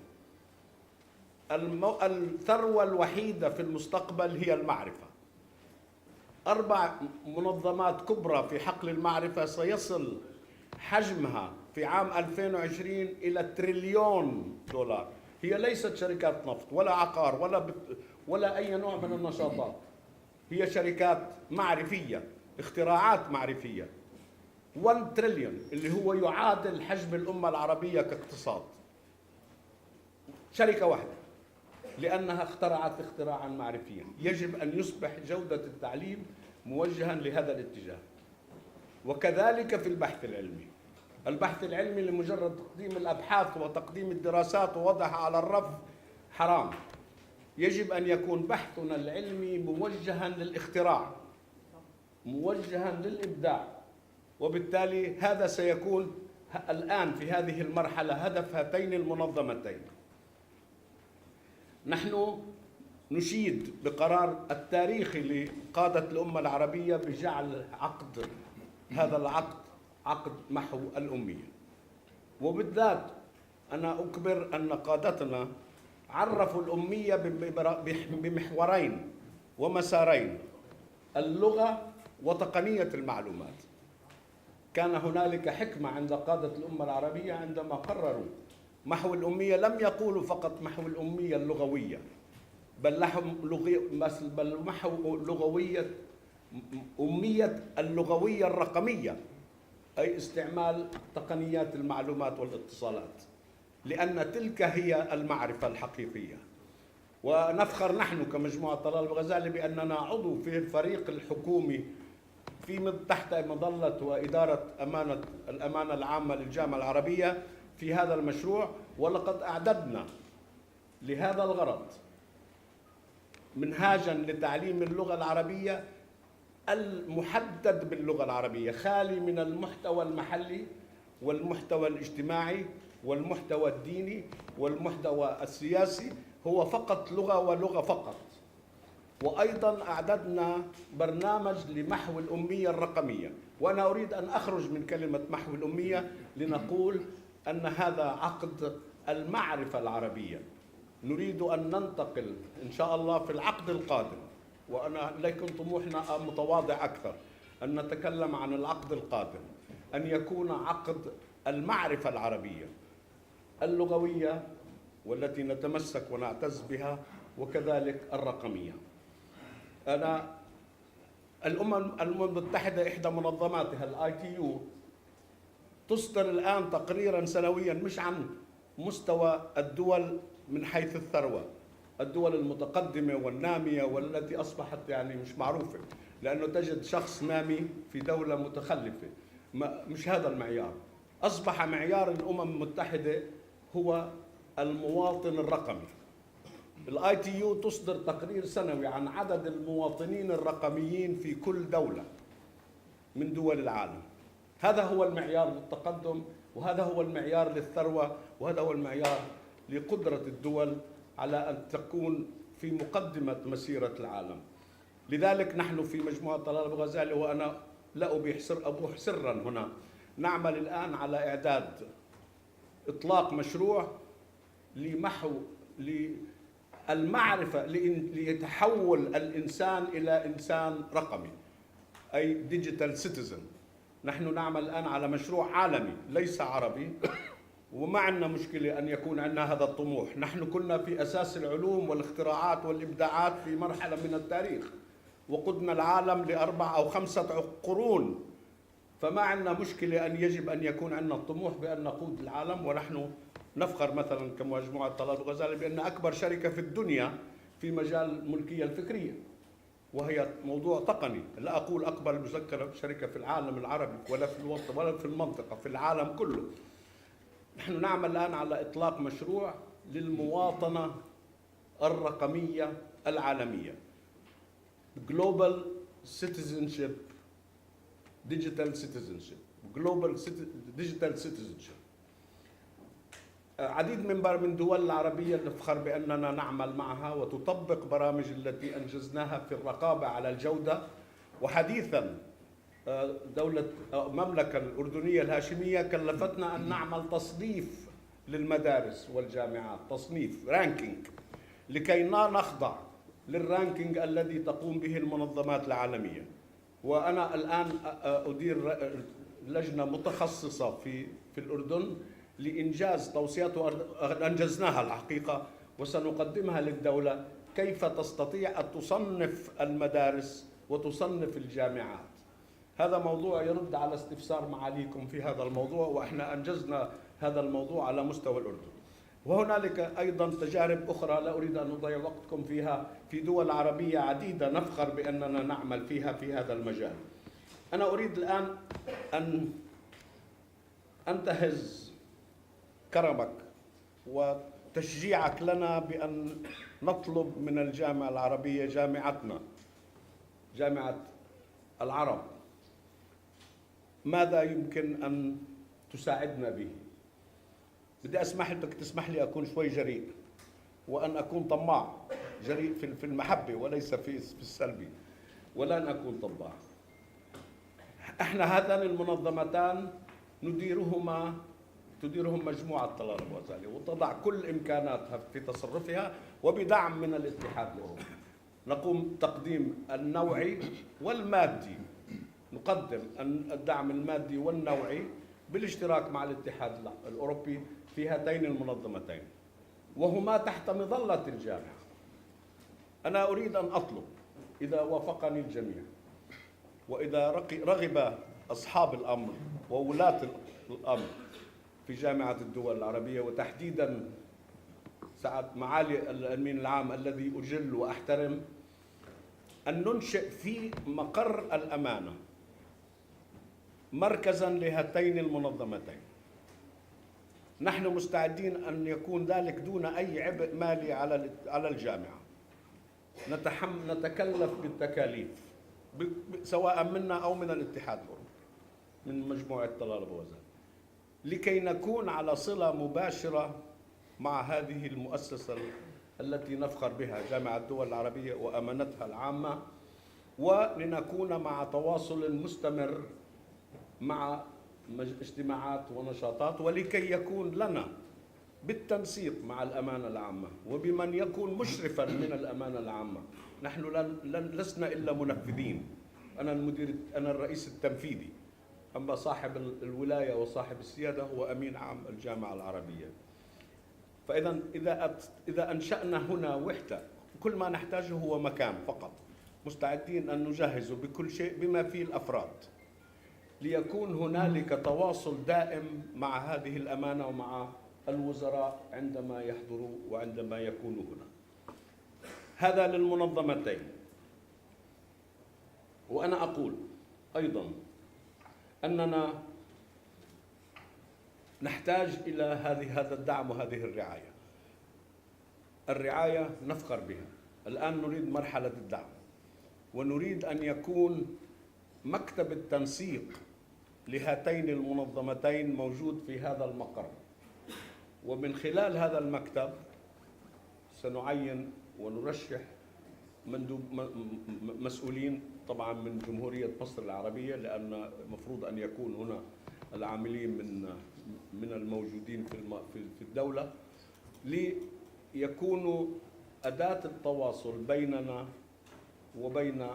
الثروة الوحيدة في المستقبل هي المعرفة. 4 منظمات كبرى في حقل المعرفة سيصل حجمها في عام 2020 إلى تريليون دولار. هي ليست شركات نفط ولا عقار ولا أي نوع من النشاطات، هي شركات معرفية، اختراعات معرفية. 1 تريليون اللي هو يعادل حجم الأمة العربية كاقتصاد. شركة واحدة لأنها اخترعت اختراعا معرفيا. يجب أن يصبح جودة التعليم موجها لهذا الاتجاه. وكذلك في البحث العلمي. البحث العلمي لمجرد تقديم الأبحاث وتقديم الدراسات ووضعها على الرف حرام. يجب أن يكون بحثنا العلمي موجها للاختراع، موجها للإبداع. وبالتالي هذا سيكون الآن في هذه المرحلة هدف هاتين المنظمتين. نحن نشيد بقرار التاريخي لقادة الأمة العربية بجعل هذا العقد عقد محو الأمية. وبالذات أنا أكبر أن قادتنا عرفوا الأمية بمحورين ومسارين: اللغة وتقنية المعلومات. كان هنالك حكمة عند قادة الأمة العربية عندما قرروا محو الأمية. لم يقولوا فقط محو الأمية اللغوية، بل محو أمية اللغوية الرقمية، أي استعمال تقنيات المعلومات والاتصالات، لأن تلك هي المعرفة الحقيقية. ونفخر نحن كمجموعة طلال الغزالي بأننا عضو في الفريق الحكومي تحت مظلة وإدارة الأمانة العامة للجامعة العربية في هذا المشروع. ولقد أعددنا لهذا الغرض منهاجا لتعليم اللغة العربية المحدد باللغة العربية، خالي من المحتوى المحلي والمحتوى الاجتماعي والمحتوى الديني والمحتوى السياسي، هو فقط لغة ولغة فقط. وأيضا أعددنا برنامج لمحو الأمية الرقمية. وأنا أريد أن أخرج من كلمة محو الأمية لنقول أن هذا عقد المعرفة العربية. نريد أن ننتقل إن شاء الله في العقد القادم، وأنا لكن طموحنا متواضع أكثر، أن نتكلم عن العقد القادم أن يكون عقد المعرفة العربية اللغوية والتي نتمسك ونعتز بها، وكذلك الرقمية. الأمم المتحدة إحدى منظماتها الITU تصدر الآن تقريرا سنويا مش عن مستوى الدول من حيث الثروة، الدول المتقدمة والنامية والتي أصبحت يعني مش معروفة، لأنه تجد شخص نامي في دولة متخلفة. مش هذا المعيار. أصبح معيار الأمم المتحدة هو المواطن الرقمي. الITU تصدر تقرير سنوي عن عدد المواطنين الرقميين في كل دولة من دول العالم. هذا هو المعيار للتقدم، وهذا هو المعيار للثروة، وهذا هو المعيار لقدرة الدول على أن تكون في مقدمة مسيرة العالم. لذلك نحن في مجموعة طلال أبو غزالي، وأنا لا أبوح سرا هنا، نعمل الآن على إعداد إطلاق مشروع لمحو المعرفة، ليتحول الإنسان إلى إنسان رقمي، أي ديجيتال سيتيزن. نحن نعمل الآن على مشروع عالمي ليس عربي، وما عندنا مشكلة أن يكون عندنا هذا الطموح. نحن كنا في أساس العلوم والاختراعات والإبداعات في مرحلة من التاريخ، وقدنا العالم ل4 أو 5 قرون، فما عندنا مشكلة أن يجب أن يكون عندنا الطموح بأن نقود العالم. ونحن نفخر مثلا كمجموعة طلال أبو غزالي بأن أكبر شركة في الدنيا في مجال الملكية الفكرية، وهي موضوع تقني. لا أقول أكبر شركة في العالم العربي ولا في الوطن ولا في المنطقة، في العالم كله. نحن نعمل الآن على إطلاق مشروع للمواطنة الرقمية العالمية، Global Citizenship, Digital Citizenship, Global Digital Citizenship. عديد من دول العربية نفخر بأننا نعمل معها وتطبق برامج التي أنجزناها في الرقابة على الجودة. وحديثا دولة المملكة الأردنية الهاشمية كلفتنا أن نعمل تصنيف للمدارس والجامعات، تصنيف رانكينج، لكي لا نخضع للرانكينج الذي تقوم به المنظمات العالمية. وأنا الآن أدير لجنة متخصصة في الأردن لإنجاز توصيات أنجزناها الحقيقة، وسنقدمها للدولة كيف تستطيع أن تصنف المدارس وتصنف الجامعات. هذا موضوع يرد على استفسار معاليكم في هذا الموضوع، وإحنا أنجزنا هذا الموضوع على مستوى الأردن. وهنالك أيضا تجارب أخرى لا أريد أن أضيع وقتكم فيها في دول عربية عديدة نفخر بأننا نعمل فيها في هذا المجال. أنا أريد الآن أن أنتهز كرمك وتشجيعك لنا بأن نطلب من الجامعة العربية، جامعتنا، جامعة العرب، ماذا يمكن أن تساعدنا به. بدي تسمح لي أكون شوي جريء، وأن أكون طماع، جريء في المحبة وليس في السلبي، ولن أكون طماع. احنا هاتان المنظمتان تديرهم مجموعة طلال أبو غزالي، وتضع كل إمكاناتها في تصرفها وبدعم من الاتحاد الأوروبي. نقوم تقديم النوعي والمادي نقدم الدعم المادي والنوعي بالاشتراك مع الاتحاد الأوروبي في هاتين المنظمتين، وهما تحت مظلة الجامعة. أنا أريد أن أطلب إذا وافقني الجميع، وإذا رغب أصحاب الأمر وولاة الأمر في جامعة الدول العربية، وتحديدا سعادة معالي الأمين العام الذي أجل وأحترم، أن ننشئ في مقر الأمانة مركزا لهاتين المنظمتين. نحن مستعدين أن يكون ذلك دون أي عبء مالي على الجامعة. نتكلف بالتكاليف سواء منا أو من الاتحاد الأوروبي، من مجموعة طلال أبو غزالة، لكي نكون على صلة مباشرة مع هذه المؤسسة التي نفخر بها، جامعة الدول العربية وأمانتها العامة، ولنكون مع تواصل مستمر مع اجتماعات ونشاطات، ولكي يكون لنا بالتنسيق مع الأمانة العامة وبمن يكون مشرفا من الأمانة العامة. نحن لسنا إلا منفذين. أنا الرئيس التنفيذي، أما صاحب الولاية وصاحب السيادة هو أمين عام الجامعة العربية. فإذا إذا أنشأنا هنا وحدة، كل ما نحتاجه هو مكان فقط، مستعدين أن نجهزه بكل شيء بما فيه الأفراد، ليكون هنالك تواصل دائم مع هذه الأمانة ومع الوزراء عندما يحضروا وعندما يكونوا هنا. هذا للمنظمتين. وأنا أقول أيضا أننا نحتاج إلى هذا الدعم وهذه الرعاية. الرعاية نفخر بها، الآن نريد مرحلة الدعم، ونريد أن يكون مكتب التنسيق لهاتين المنظمتين موجود في هذا المقر، ومن خلال هذا المكتب سنعين ونرشح مسؤولين طبعا من جمهورية مصر العربية، لأن المفروض أن يكون هنا العاملين من الموجودين في الدولة، ليكونوا أداة التواصل بيننا وبين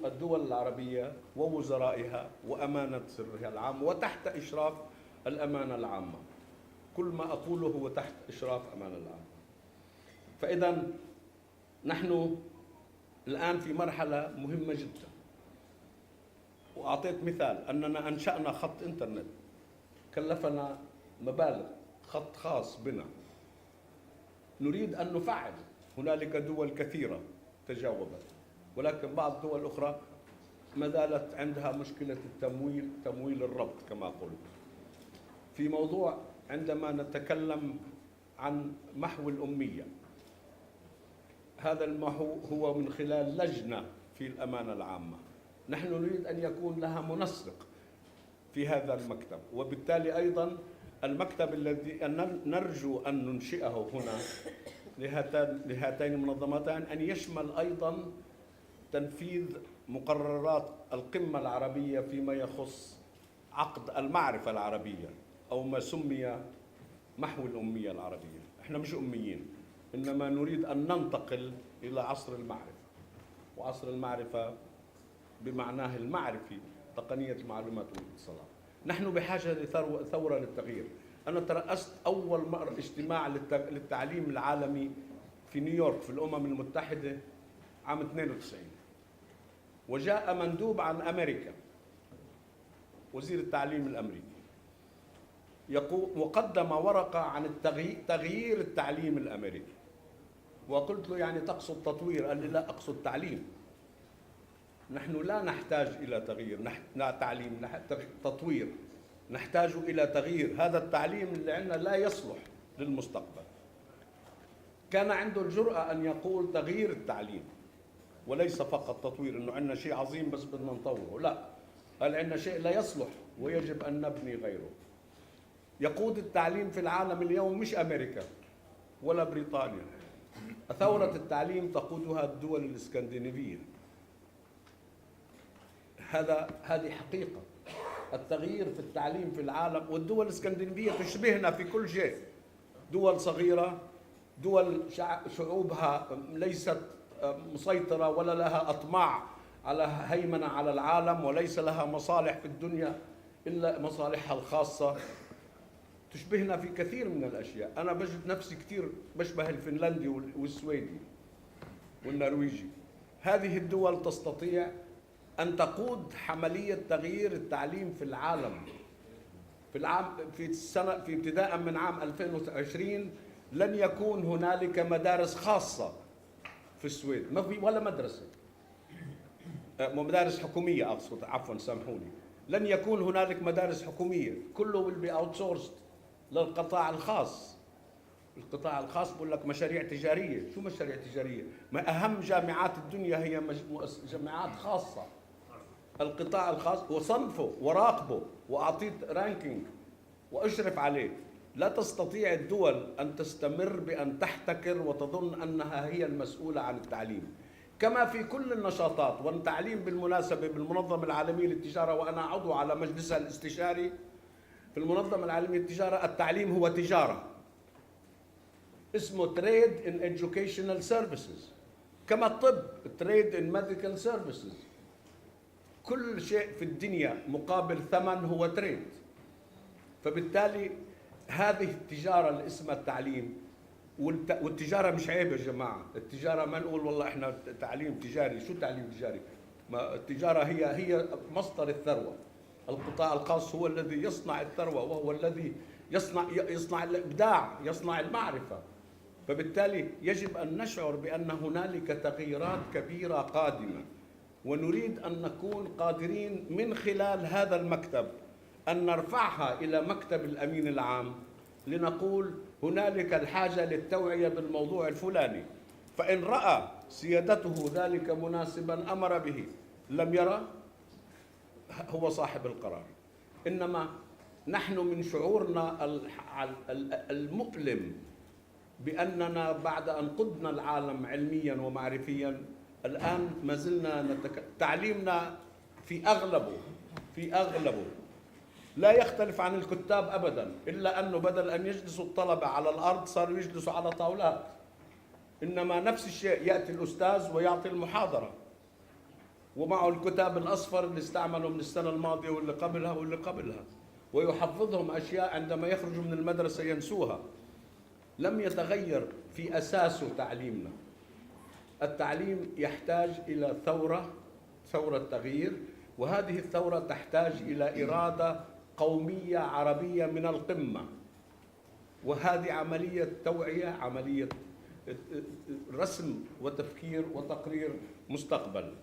الدول العربية ووزرائها وأمانة سرها العام، وتحت إشراف الأمانة العامة. كل ما أقوله هو تحت إشراف الأمانة العامة. فإذا نحن الآن في مرحلة مهمة جدا، وأعطيت مثال أننا أنشأنا خط إنترنت كلفنا مبالغ، خط خاص بنا. نريد أن نفعل. هنالك دول كثيرة تجاوبت، ولكن بعض الدول الأخرى ما زالت عندها مشكلة تمويل الربط كما قلت. في موضوع عندما نتكلم عن محو الأمية، هذا المحو هو من خلال لجنة في الأمانة العامة. نحن نريد أن يكون لها منسق في هذا المكتب، وبالتالي أيضا المكتب الذي نرجو أن ننشئه هنا لهاتين المنظمتين أن يشمل أيضا تنفيذ مقررات القمة العربية فيما يخص عقد المعرفة العربية، أو ما سمي محو الأمية العربية. احنا مش أميين، إنما نريد أن ننتقل إلى عصر المعرفة، وعصر المعرفة بمعناه المعرفي، تقنية المعلومات والاتصالات. نحن بحاجة لثورة للتغيير. أنا ترأست أول مرة اجتماع للتعليم العالمي في نيويورك في الأمم المتحدة عام 92، وجاء مندوب عن أمريكا، وزير التعليم الأمريكي، وقدم ورقة عن تغيير التعليم الأمريكي. وقلت له يعني تقصد تطوير؟ قال لي لا، أقصد تعليم. نحن لا نحتاج إلى تغيير، تعليم، تطوير. نحتاج إلى تغيير. هذا التعليم اللي عندنا لا يصلح للمستقبل. كان عنده الجرأة أن يقول تغيير التعليم وليس فقط تطوير، إنه عندنا شيء عظيم بس بدنا نطوره. لا، قال عندنا شيء لا يصلح ويجب أن نبني غيره. يقود التعليم في العالم اليوم مش أمريكا ولا بريطانيا. ثورة التعليم تقودها الدول الإسكندنافية. هذه حقيقة. التغيير في التعليم في العالم، والدول الإسكندنافية تشبهنا في كل شيء. دول صغيرة، دول شعوبها ليست مسيطرة ولا لها أطماع على هيمنة على العالم وليس لها مصالح في الدنيا إلا مصالحها الخاصة، تشبهنا في كثير من الأشياء. أنا بجد نفسي كثير بشبه الفنلندي والسويدي والنرويجي. هذه الدول تستطيع أن تقود عملية تغيير التعليم في العالم. في ابتداء من عام 2020 لن يكون هنالك مدارس خاصة في السويد، ما في ولا مدرسة، مدارس حكومية أقصد، عفوا سامحوني، لن يكون هنالك مدارس حكومية، كله will be outsourced للقطاع الخاص. القطاع الخاص بقول لك مشاريع تجارية. شو مشاريع تجارية؟ ما أهم جامعات الدنيا هي جامعات خاصة. القطاع الخاص وصنفه وراقبه وأعطيه رانكينج وأشرف عليه. لا تستطيع الدول أن تستمر بأن تحتكر وتظن أنها هي المسؤولة عن التعليم. كما في كل النشاطات، والتعليم بالمناسبة بالمنظمة العالمية للتجارة، وأنا عضو على مجلسها الاستشاري في المنظمة العالمية للتجارة، التعليم هو تجارة، اسمه Trade in Educational Services. كما الطب Trade in Medical Services. كل شيء في الدنيا مقابل ثمن هو تريد. فبالتالي هذه التجارة اللي اسمها التعليم، والتجارة مش عيب يا جماعة. التجارة ما نقول والله احنا تعليم تجاري. شو تعليم تجاري؟ ما التجارة هي مصدر الثروة. القطاع الخاص هو الذي يصنع الثروة، وهو الذي يصنع الإبداع، يصنع المعرفة. فبالتالي يجب أن نشعر بأن هنالك تغييرات كبيرة قادمة، ونريد أن نكون قادرين من خلال هذا المكتب أن نرفعها إلى مكتب الأمين العام لنقول هنالك الحاجة للتوعية بالموضوع الفلاني، فإن رأى سيادته ذلك مناسبا أمر به، لم يرى هو صاحب القرار. إنما نحن من شعورنا المؤلم بأننا بعد أن قدنا العالم علميا ومعرفيا الآن ما زلنا تعليمنا في أغلبه لا يختلف عن الكتاب أبدا، إلا أنه بدل أن يجلسوا الطلبة على الأرض صاروا يجلسوا على طاولات. إنما نفس الشيء، يأتي الأستاذ ويعطي المحاضرة ومعه الكتاب الأصفر اللي استعمله من السنة الماضية واللي قبلها ويحفظهم أشياء عندما يخرجوا من المدرسة ينسوها. لم يتغير في أساسه تعليمنا. التعليم يحتاج إلى ثورة تغيير، وهذه الثورة تحتاج إلى إرادة قومية عربية من القمة. وهذه عملية توعية، عملية رسم وتفكير وتقرير مستقبل.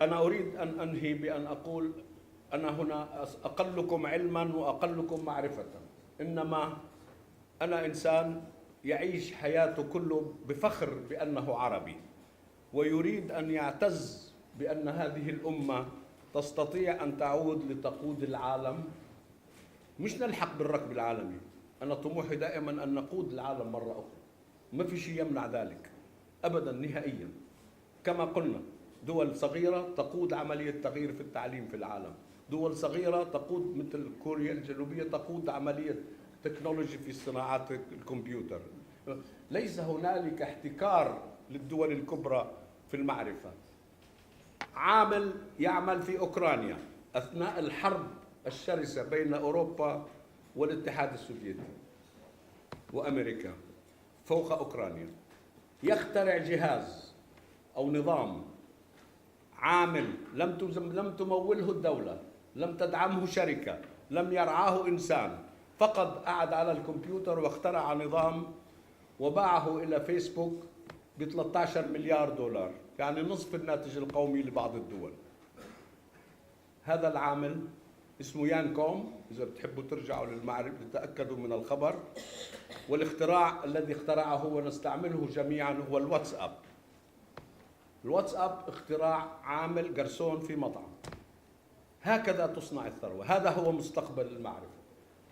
أنا أريد أن أنهي بأن أقول أنا هنا أقلكم علما وأقلكم معرفة، إنما أنا إنسان يعيش حياته كله بفخر بأنه عربي، ويريد أن يعتز بأن هذه الأمة تستطيع أن تعود لتقود العالم، مش نلحق بالركب العالمي. أنا طموحي دائما أن نقود العالم مرة أخرى، ما في شيء يمنع ذلك أبدا نهائيا. كما قلنا دول صغيرة تقود عملية تغيير في التعليم في العالم، دول صغيرة تقود مثل كوريا الجنوبية تقود عملية تكنولوجي في صناعات الكمبيوتر. ليس هنالك احتكار للدول الكبرى في المعرفة. عامل يعمل في أوكرانيا أثناء الحرب الشرسة بين أوروبا والاتحاد السوفيتي وأمريكا فوق أوكرانيا، يخترع جهاز أو نظام، عامل لم تموله الدولة، لم تدعمه شركة، لم يرعاه إنسان، فقط قعد على الكمبيوتر واخترع نظام وباعه إلى فيسبوك ب 13 مليار دولار، يعني نصف الناتج القومي لبعض الدول. هذا العامل اسمه يان كوم، إذا بتحبوا ترجعوا للمعرفة تتأكدوا من الخبر. والاختراع الذي اخترعه ونستعمله جميعا هو الواتساب. الواتساب اختراع عامل جرسون في مطعم. هكذا تصنع الثروة، هذا هو مستقبل المعرفة.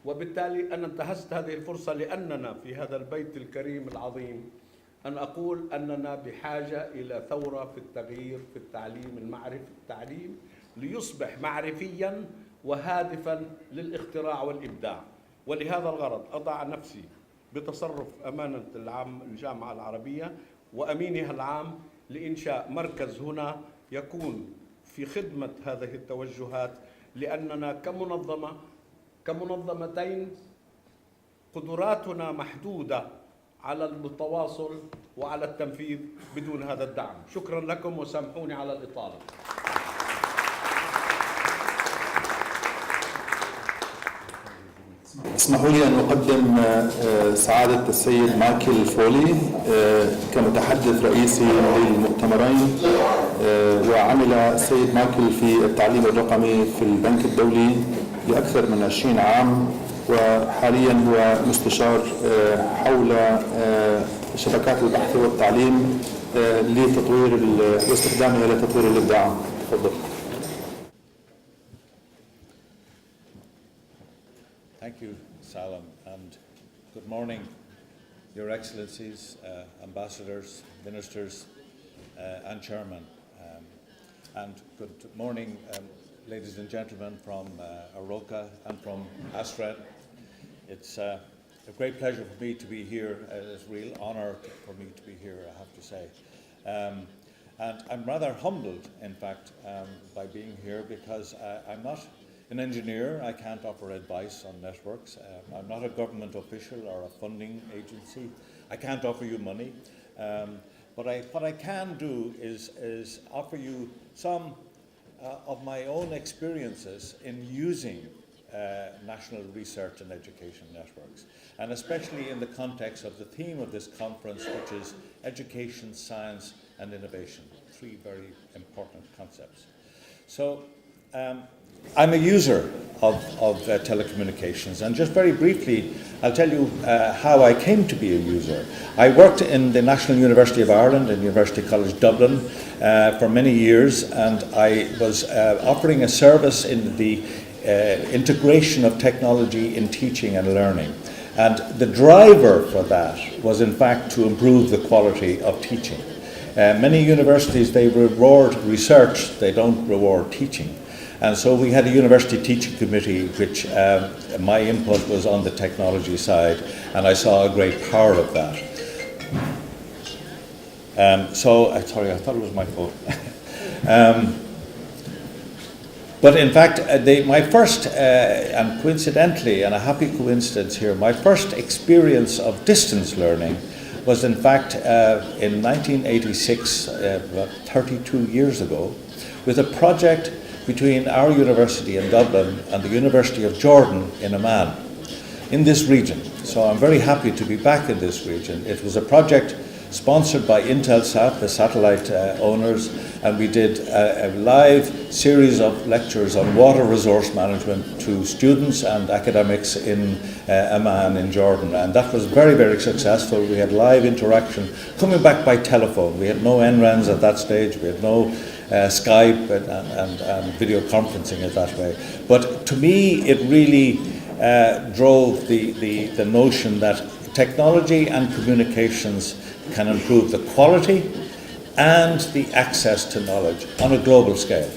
وبالتالي أنا انتهزت هذه الفرصة لأننا في هذا البيت الكريم العظيم أن أقول أننا بحاجة إلى ثورة في التغيير في التعليم المعرفي، التعليم ليصبح معرفيا وهادفا للاختراع والإبداع. ولهذا الغرض أضع نفسي بتصرف أمانة الجامعة العربية وأمينها العام لإنشاء مركز هنا يكون في خدمة هذه التوجهات، لأننا كمنظمتين قدراتنا محدودة على التواصل وعلى التنفيذ بدون هذا الدعم. شكرا لكم وسامحوني على الإطالة. اسمحوا لي أن أقدم سعادة السيد مايكل فولي كمتحدث رئيسي للمؤتمرين. وعمل السيد مايكل في التعليم الرقمي في البنك الدولي لأكثر من 20 عام، وحاليا هو مستشار حول شبكات البحث والتعليم لتطوير واستخدامها لتطوير الإبداع. تفضل. Thank you, Salam, and good morning, Your Excellencies, Ambassadors, Ministers, and Chairman. And good morning, ladies and gentlemen from AROQA and from ASREN. It's a great pleasure for me to be here. It's a real honour for me to be here, I have to say. And I'm rather humbled, in fact, by being here, because I'm not an engineer. I can't offer advice on networks. I'm not a government official or a funding agency. I can't offer you money. But what I can do is offer you some of my own experiences in using national research and education networks, and especially in the context of the theme of this conference, which is education, science and innovation, three very important concepts. So I'm a user of telecommunications, and just very briefly I'll tell you how I came to be a user. I worked in the National University of Ireland and University College Dublin for many years, and I was offering a service in the integration of technology in teaching and learning. And the driver for that was in fact to improve the quality of teaching. Many universities, they reward research, they don't reward teaching. And so we had a university teaching committee, which my input was on the technology side, and I saw a great power of that. Sorry, I thought it was my phone. But in fact, my first, and coincidentally, and a happy coincidence here, my first experience of distance learning was in fact in 1986, about 32 years ago, with a project between our university in Dublin and the University of Jordan in Amman, in this region. So I'm very happy to be back in this region. It was a project sponsored by Intelsat, the satellite owners, and we did a live series of lectures on water resource management to students and academics in Amman in Jordan, and that was very, very successful. We had live interaction coming back by telephone. We had no NRANs at that stage, we had no Skype and video conferencing it that way. But to me, it really drove the notion that technology and communications can improve the quality and the access to knowledge on a global scale.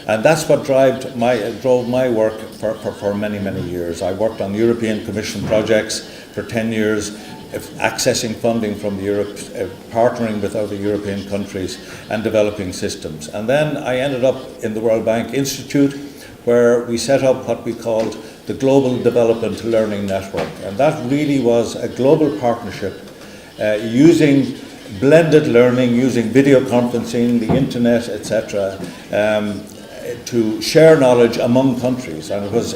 And that's what drove my work for many, many years. I worked on European Commission projects for 10 years, accessing funding from Europe, partnering with other European countries and developing systems. And then I ended up in the World Bank Institute, where we set up what we called the Global Development Learning Network. And that really was a global partnership using blended learning, using video conferencing, the internet, etc., to share knowledge among countries. And it was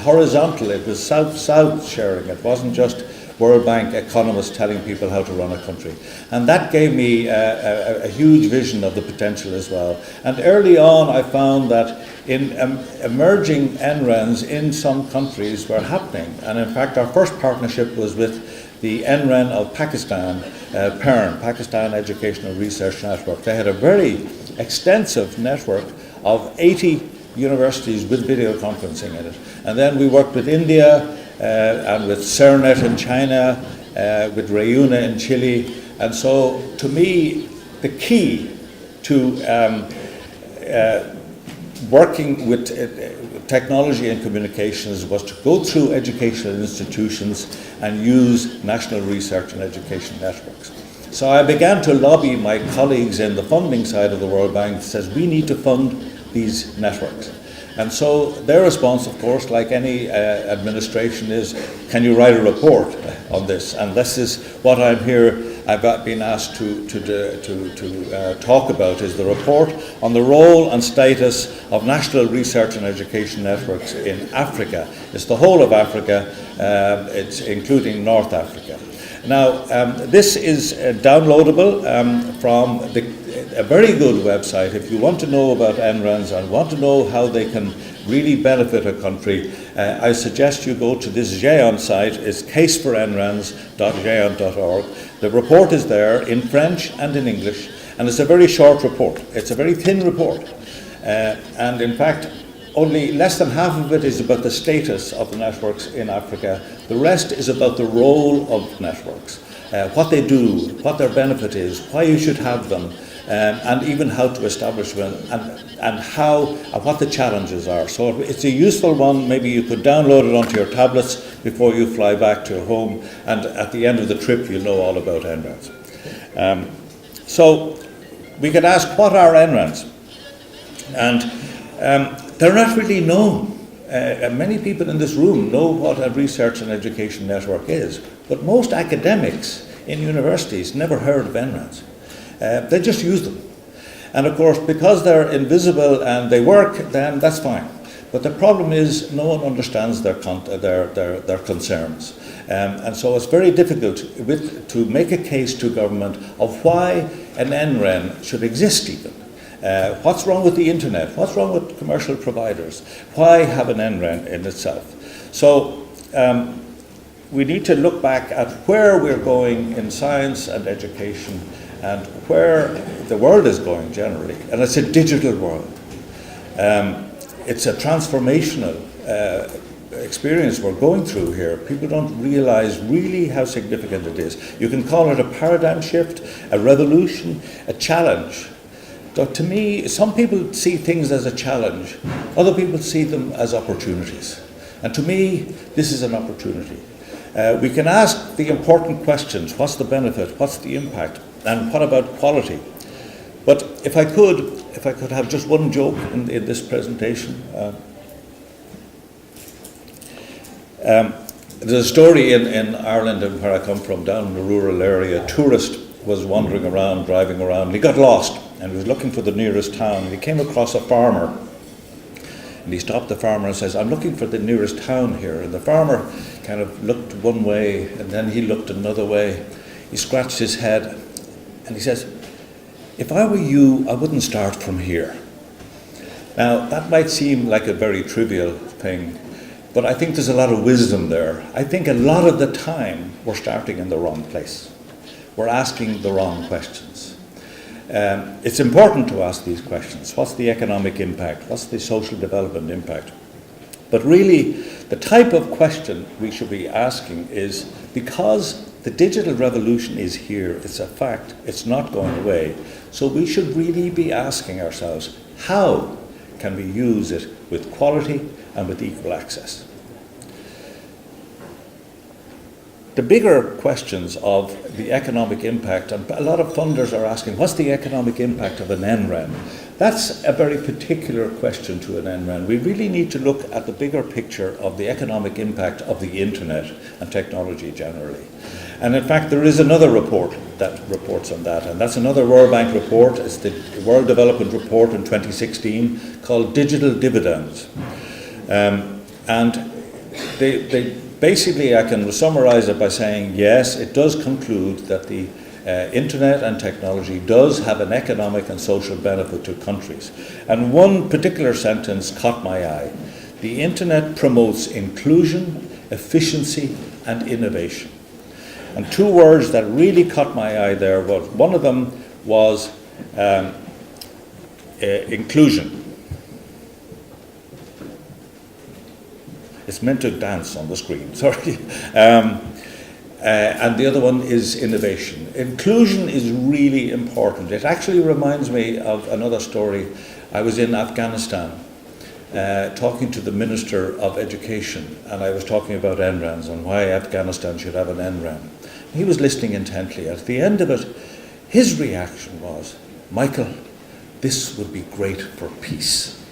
horizontal, it was south-south sharing. It wasn't just World Bank economists telling people how to run a country. And that gave me a huge vision of the potential as well. And early on I found that in emerging NRANs in some countries were happening. And in fact our first partnership was with the NRAN of Pakistan, PERN, Pakistan Educational Research Network. They had a very extensive network of 80 universities with video conferencing in it. And then we worked with India, and with CERNET in China, with Reuna in Chile. And so to me, the key to working with technology and communications was to go through educational institutions and use national research and education networks. So I began to lobby my colleagues in the funding side of the World Bank that says we need to fund these networks. And so their response, of course, like any administration, is, can you write a report on this? And this is what I've been asked to talk about, is the report on the role and status of national research and education networks in Africa. It's the whole of Africa, it's including North Africa. Now, this is downloadable from a very good website. If you want to know about NRANs and want to know how they can really benefit a country, I suggest you go to this GÉAN site. It's casefornrans.géant.org. The report is there in French and in English, and it's a very short report. It's a very thin report. And in fact, only less than half of it is about the status of the networks in Africa. The rest is about the role of networks, what they do, what their benefit is, why you should have them, and even how to establish them, and what the challenges are. So it's a useful one. Maybe you could download it onto your tablets before you fly back to home, and at the end of the trip you'll know all about NRANs. So we could ask, what are NRANs? And they're not really known. Many people in this room know what a research and education network is, but most academics in universities never heard of NRANs. They just use them. And of course, because they're invisible and they work, then that's fine. But the problem is no one understands their concerns. And so it's very difficult to make a case to government of why an NRAN should exist even. What's wrong with the internet? What's wrong with commercial providers? Why have an NRAN in itself? So we need to look back at where we're going in science and education and where the world is going generally. And it's a digital world. It's a transformational experience we're going through here. People don't realize really how significant it is. You can call it a paradigm shift, a revolution, a challenge. So to me, some people see things as a challenge. Other people see them as opportunities. And to me, this is an opportunity. We can ask the important questions. What's the benefit? What's the impact? And what about quality? But if I could have just one joke in this presentation. There's a story in Ireland, and where I come from, down in a rural area. A tourist was wandering around, driving around, and he got lost, and he was looking for the nearest town. He came across a farmer, and he stopped the farmer and says, "I'm looking for the nearest town here." And the farmer kind of looked one way, and then he looked another way. He scratched his head, and he says, "If I were you, I wouldn't start from here." Now, that might seem like a very trivial thing, but I think there's a lot of wisdom there. I think a lot of the time we're starting in the wrong place. We're asking the wrong questions. It's important to ask these questions. What's the economic impact? What's the social development impact? But really, the type of question we should be asking is, because the digital revolution is here, it's a fact, it's not going away, so we should really be asking ourselves, how can we use it with quality and with equal access? The bigger questions of the economic impact, and a lot of funders are asking, what's the economic impact of an NRAN? That's a very particular question to an NRAN. We really need to look at the bigger picture of the economic impact of the internet and technology generally. And in fact, there is another report that reports on that, and that's another World Bank report. It's the World Development Report in 2016 called Digital Dividends. And they basically, I can summarize it by saying, yes, it does conclude that the internet and technology does have an economic and social benefit to countries. And one particular sentence caught my eye. The internet promotes inclusion, efficiency, and innovation. And two words that really caught my eye there was, one of them was inclusion. It's meant to dance on the screen, sorry. And the other one is innovation. Inclusion is really important. It actually reminds me of another story. I was in Afghanistan talking to the Minister of Education, and I was talking about NRANs and why Afghanistan should have an NRAN. He was listening intently. At the end of it, his reaction was, Michael, this would be great for peace.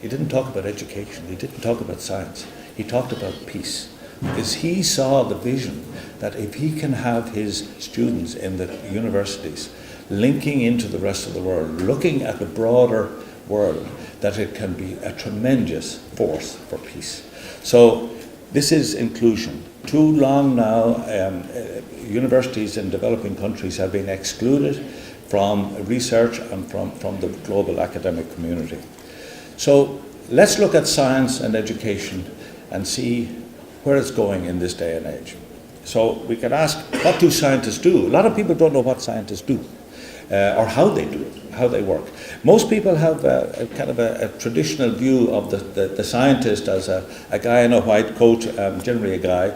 He didn't talk about education. He didn't talk about science. He talked about peace. Because he saw the vision that if he can have his students in the universities linking into the rest of the world, looking at the broader world, that it can be a tremendous force for peace. So this is inclusion. Too long now, universities in developing countries have been excluded from research and from the global academic community. So let's look at science and education and see where it's going in this day and age. So we can ask, what do scientists do? A lot of people don't know what scientists do, or how they do it, how they work. Most people have a kind of a traditional view of the scientist as a guy in a white coat, generally a guy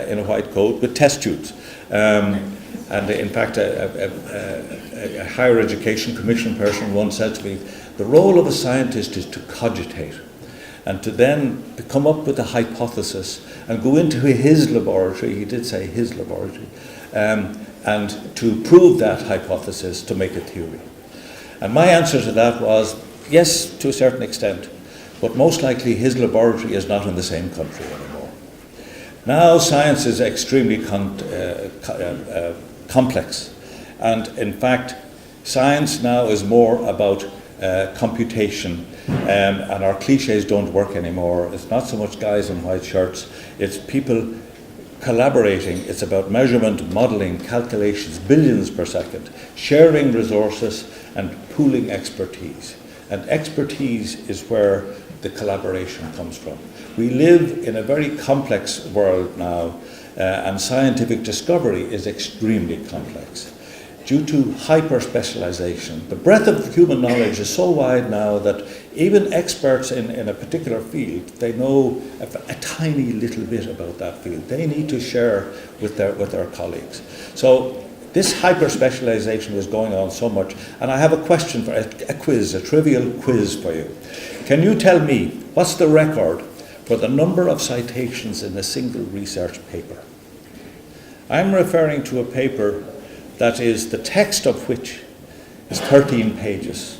in a white coat with test tubes. And in fact, a higher education commission person once said to me, the role of a scientist is to cogitate and to then come up with a hypothesis and go into his laboratory, he did say his laboratory, and to prove that hypothesis, to make a theory. And my answer to that was, yes, to a certain extent, but most likely his laboratory is not in the same country anymore. Now science is extremely complex, and in fact science now is more about computation, and our cliches don't work anymore. It's not so much guys in white shirts, it's people collaborating. It's about measurement, modelling, calculations, billions per second, sharing resources and pooling expertise. And expertise is where the collaboration comes from. We live in a very complex world now, and scientific discovery is extremely complex. Due to hyper-specialization, the breadth of human knowledge is so wide now that even experts in a particular field, they know a tiny little bit about that field. They need to share with their colleagues. So this hyper-specialization is going on so much, and I have a question for a quiz, a trivial quiz for you. Can you tell me what's the record for the number of citations in a single research paper? I'm referring to a paper that is the text of which is 13 pages,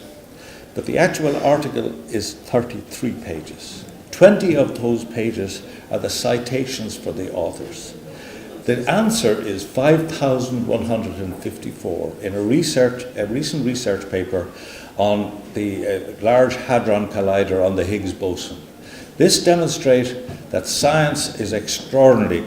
but the actual article is 33 pages. 20 of those pages are the citations for the authors. The answer is 5,154 in a recent research paper on the Large Hadron Collider on the Higgs boson. This demonstrates that science is extraordinarily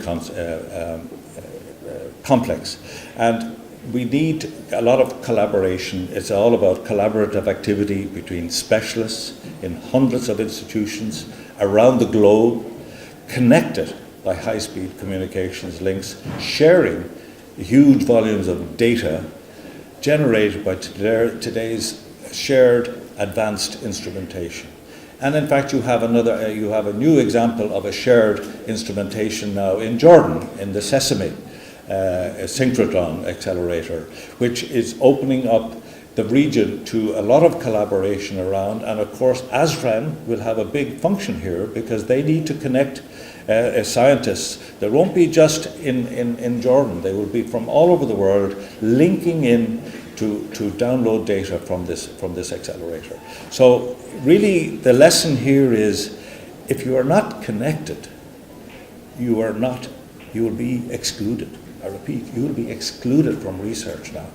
complex, and we need a lot of collaboration. It's all about collaborative activity between specialists in hundreds of institutions around the globe, connected by high-speed communications links, sharing huge volumes of data generated by today's shared advanced instrumentation. And in fact, you have a new example of a shared instrumentation now in Jordan, in the Sesame a synchrotron accelerator, which is opening up the region to a lot of collaboration around. And of course, ASREN will have a big function here because they need to connect scientists. They won't be just in Jordan, they will be from all over the world linking in to download data from this accelerator. So really the lesson here is, if you are not connected, you will be excluded. I repeat, you will be excluded from research now.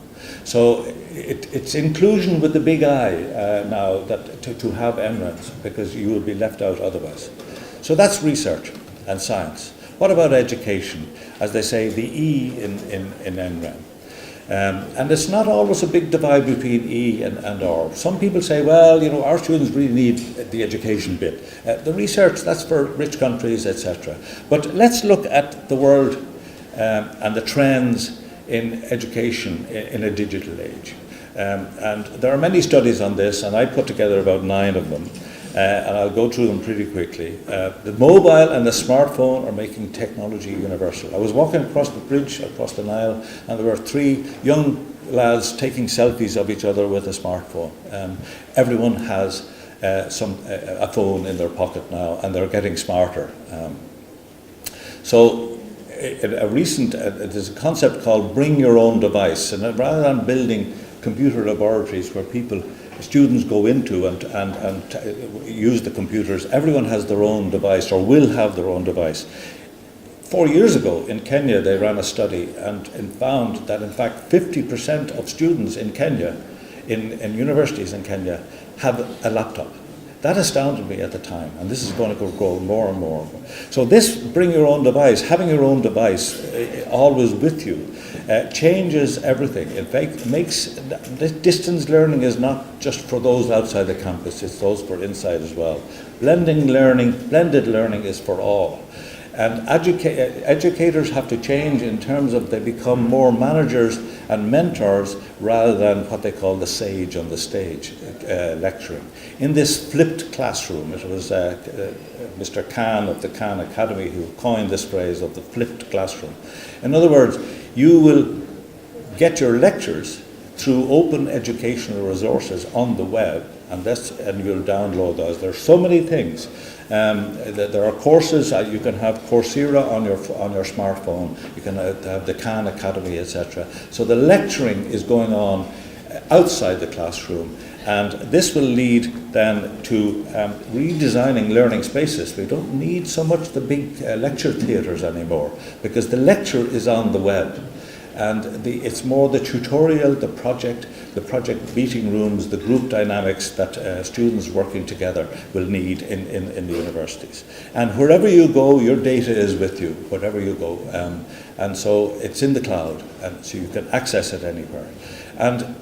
So it's inclusion with the big I now that to have NREMs, because you will be left out otherwise. So that's research and science. What about education? As they say, the E in NREM. And it's not always a big divide between E and R. Some people say, well, you know, our students really need the education bit. The research, that's for rich countries, etc. But let's look at the world and the trends in education in a digital age. And there are many studies on this, and I put together about 9 of them, and I'll go through them pretty quickly. The mobile and the smartphone are making technology universal. I was walking across the bridge, across the Nile, and there were 3 young lads taking selfies of each other with a smartphone. Everyone has a phone in their pocket now, and they're getting smarter. So there's a concept called bring your own device, and rather than building computer laboratories where students go into and use the computers, everyone has their own device or will have their own device. 4 years ago in Kenya, they ran a study and found that in fact 50% of students in Kenya, in universities in Kenya, have a laptop. That astounded me at the time, and this is going to grow more and more. So this bring your own device, having your own device always with you, changes everything. In fact, distance learning is not just for those outside the campus, it's those for inside as well. Blended learning is for all. And educators have to change in terms of they become more managers and mentors rather than what they call the sage on the stage, lecturing. In this flipped classroom, it was Mr. Khan of the Khan Academy who coined this phrase of the flipped classroom. In other words, you will get your lectures through open educational resources on the web, and you'll download those. There are so many things. There are courses. You can have Coursera on your smartphone. You can have the Khan Academy, etc. So the lecturing is going on outside the classroom, and this will lead then to redesigning learning spaces. We don't need so much the big lecture theatres anymore because the lecture is on the web. And it's more the tutorial, the project meeting rooms, the group dynamics that students working together will need in the universities. And wherever you go, your data is with you, wherever you go. And so it's in the cloud, and so you can access it anywhere. And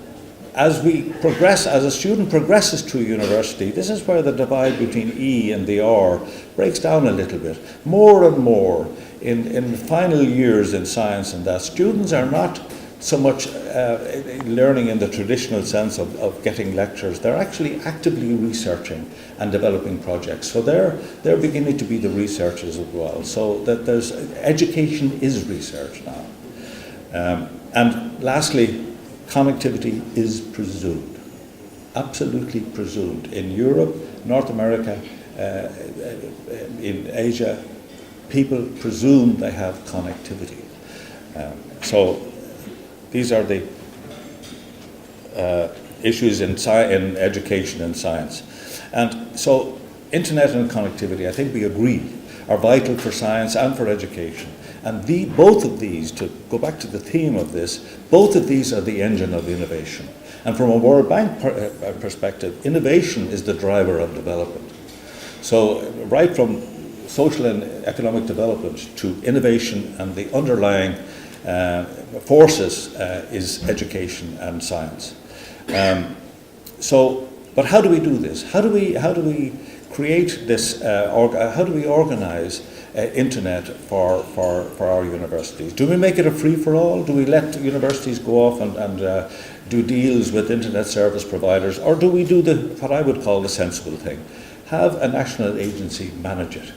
as we progress, as a student progresses through university, this is where the divide between E and the R breaks down a little bit. More and more, in the final years in science and that, students are not so much learning in the traditional sense of getting lectures. They're actually actively researching and developing projects. So they're beginning to be the researchers as well. So that education is research now. And lastly, connectivity is presumed, absolutely presumed. In Europe, North America, in Asia, people presume they have connectivity. So these are the issues in education and science. And so internet and connectivity, I think we agree, are vital for science and for education. And both of these, to go back to the theme of this, both of these are the engine of innovation. And from a World Bank perspective, innovation is the driver of development. So right from social and economic development to innovation, and the underlying forces is education and science. But how do we do this? How do we create this? How do we organize internet for our universities? Do we make it a free-for-all? Do we let universities go off and do deals with internet service providers, or do we do what I would call the sensible thing? Have a national agency manage it.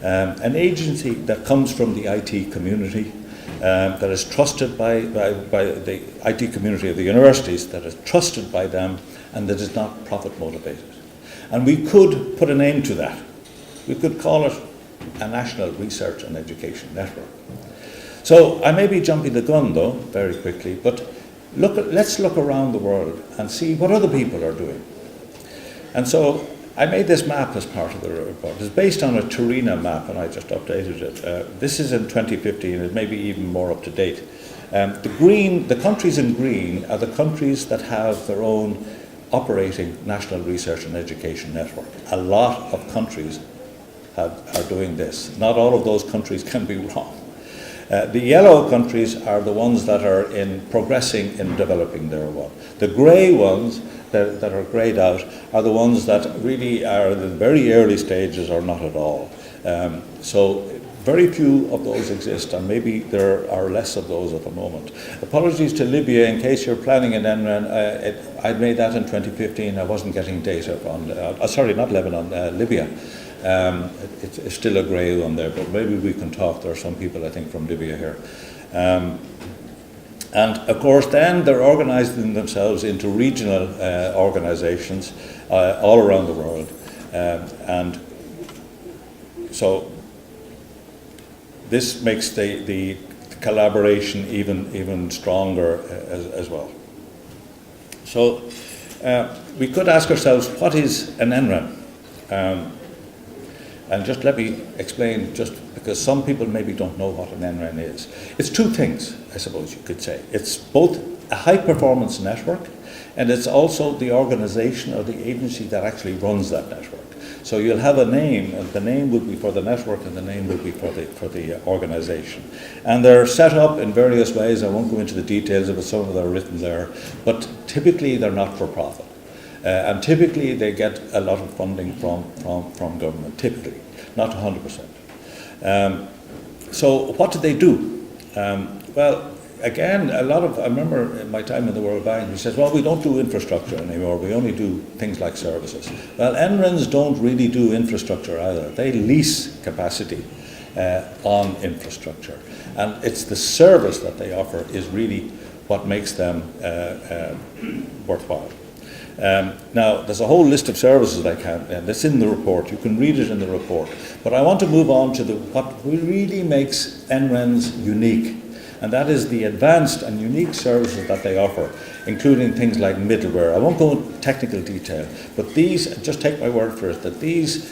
An agency that comes from the IT community, that is trusted by the IT community of the universities, that is trusted by them, and that is not profit motivated. And we could put a name to that. We could call it a National Research and Education Network. So I may be jumping the gun though, very quickly, but let's look around the world and see what other people are doing. And so I made this map as part of the report. It's based on a Turina map, and I just updated it. This is in 2015, it may be even more up to date. The countries in green are the countries that have their own operating National Research and Education Network. A lot of countries are doing this. Not all of those countries can be wrong. The yellow countries are the ones that are progressing in developing their one. The grey ones that are greyed out are the ones that really are in the very early stages or not at all. So very few of those exist, and maybe there are less of those at the moment. Apologies to Libya, in case you're planning an NREN. I made that in 2015. I wasn't getting data on, sorry, not Lebanon, Libya. It's still a grey one there, but maybe we can talk. There are some people, I think, from Libya here. And of course, then they're organizing themselves into regional organizations all around the world. And so this makes the collaboration even stronger as well. So we could ask ourselves, what is an NREN? And just let me explain, just because some people maybe don't know what an NREN is. It's two things, I suppose you could say. It's both a high-performance network, and it's also the organization or the agency that actually runs that network. So you'll have a name, and the name will be for the network, and the name will be for the organization. And they're set up in various ways. I won't go into the details of it, some of them are written there, but typically they're not for profit. And typically they get a lot of funding from government, typically, not 100%. So what do they do? Well, again, I remember in my time in the World Bank, he says, well, we don't do infrastructure anymore, we only do things like services. Well, NRENs don't really do infrastructure either. They lease capacity on infrastructure. And it's the service that they offer is really what makes them worthwhile. Now, there's a whole list of services that's in the report. You can read it in the report. But I want to move on to what really makes NRENs unique. And that is the advanced and unique services that they offer, including things like middleware. I won't go into technical detail, but these, just take my word for it, that these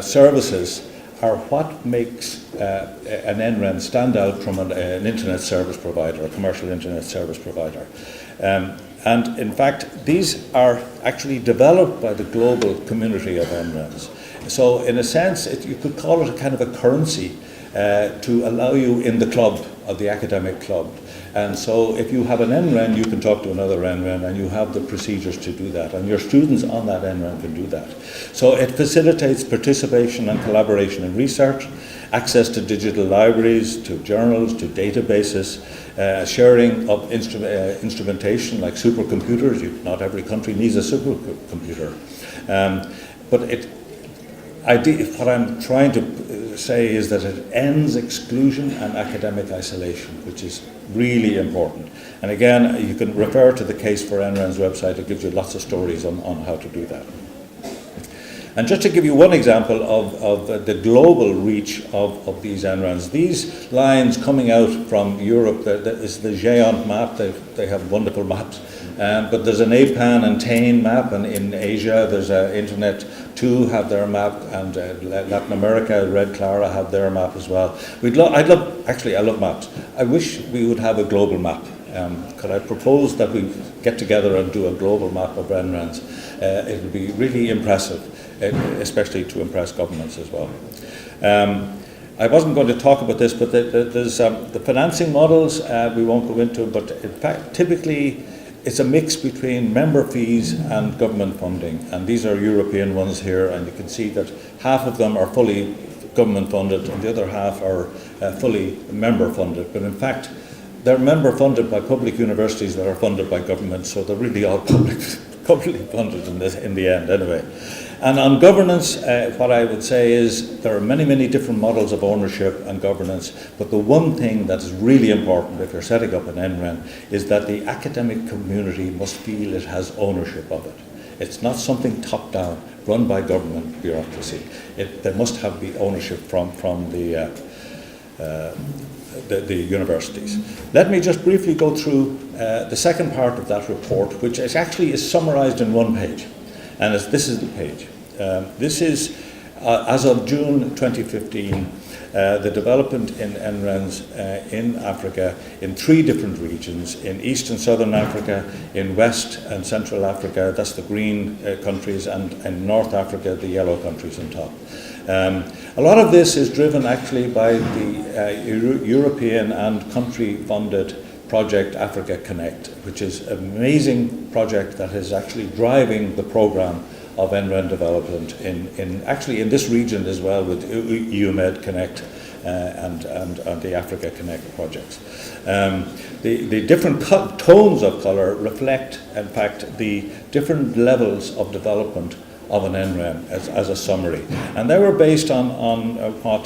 services are what makes an NREN stand out from an internet service provider, a commercial internet service provider. And in fact, these are actually developed by the global community of NRENs. So in a sense, you could call it a kind of a currency to allow you in the club, of the academic club. And so if you have an NREN, you can talk to another NREN, and you have the procedures to do that. And your students on that NREN can do that. So it facilitates participation and collaboration in research, access to digital libraries, to journals, to databases, sharing of instrumentation like supercomputers. Not every country needs a supercomputer. But what I'm trying to say is that it ends exclusion and academic isolation, which is really important. And again, you can refer to the Case for NREN's website. It gives you lots of stories on how to do that. And just to give you one example of the global reach of these NRENs, these lines coming out from Europe, that is the Géant map. They have wonderful maps. But there's an APAN and TAIN map, and in Asia there's Internet 2 have their map, and Latin America, Red Clara have their map as well. I love maps. I wish we would have a global map. Could I propose that we get together and do a global map of NRENs? It would be really impressive, especially to impress governments as well. I wasn't going to talk about this, but there's the financing models we won't go into, but in fact, typically it's a mix between member fees and government funding, and these are European ones here, and you can see that half of them are fully government funded and the other half are fully member funded, but in fact they're member funded by public universities that are funded by government, so they're really all publicly funded in the end anyway. And on governance, what I would say is there are many different models of ownership and governance, but the one thing that is really important if you're setting up an NREN is that the academic community must feel it has ownership of it. It's not something top-down, run by government bureaucracy. There must have the ownership from the universities. Let me just briefly go through the second part of that report, which is actually summarized in one page. And this is the page. This is, as of June 2015, the development in NRENs in Africa in 3 different regions, in East and Southern Africa, in West and Central Africa, that's the green countries, and in North Africa, the yellow countries on top. A lot of this is driven actually by the European and country-funded project Africa Connect, which is an amazing project that is actually driving the program of NREN development in this region as well, with EUMED Connect and the Africa Connect projects. The different tones of colour reflect, in fact, the different levels of development of an NREN as a summary, and they were based on what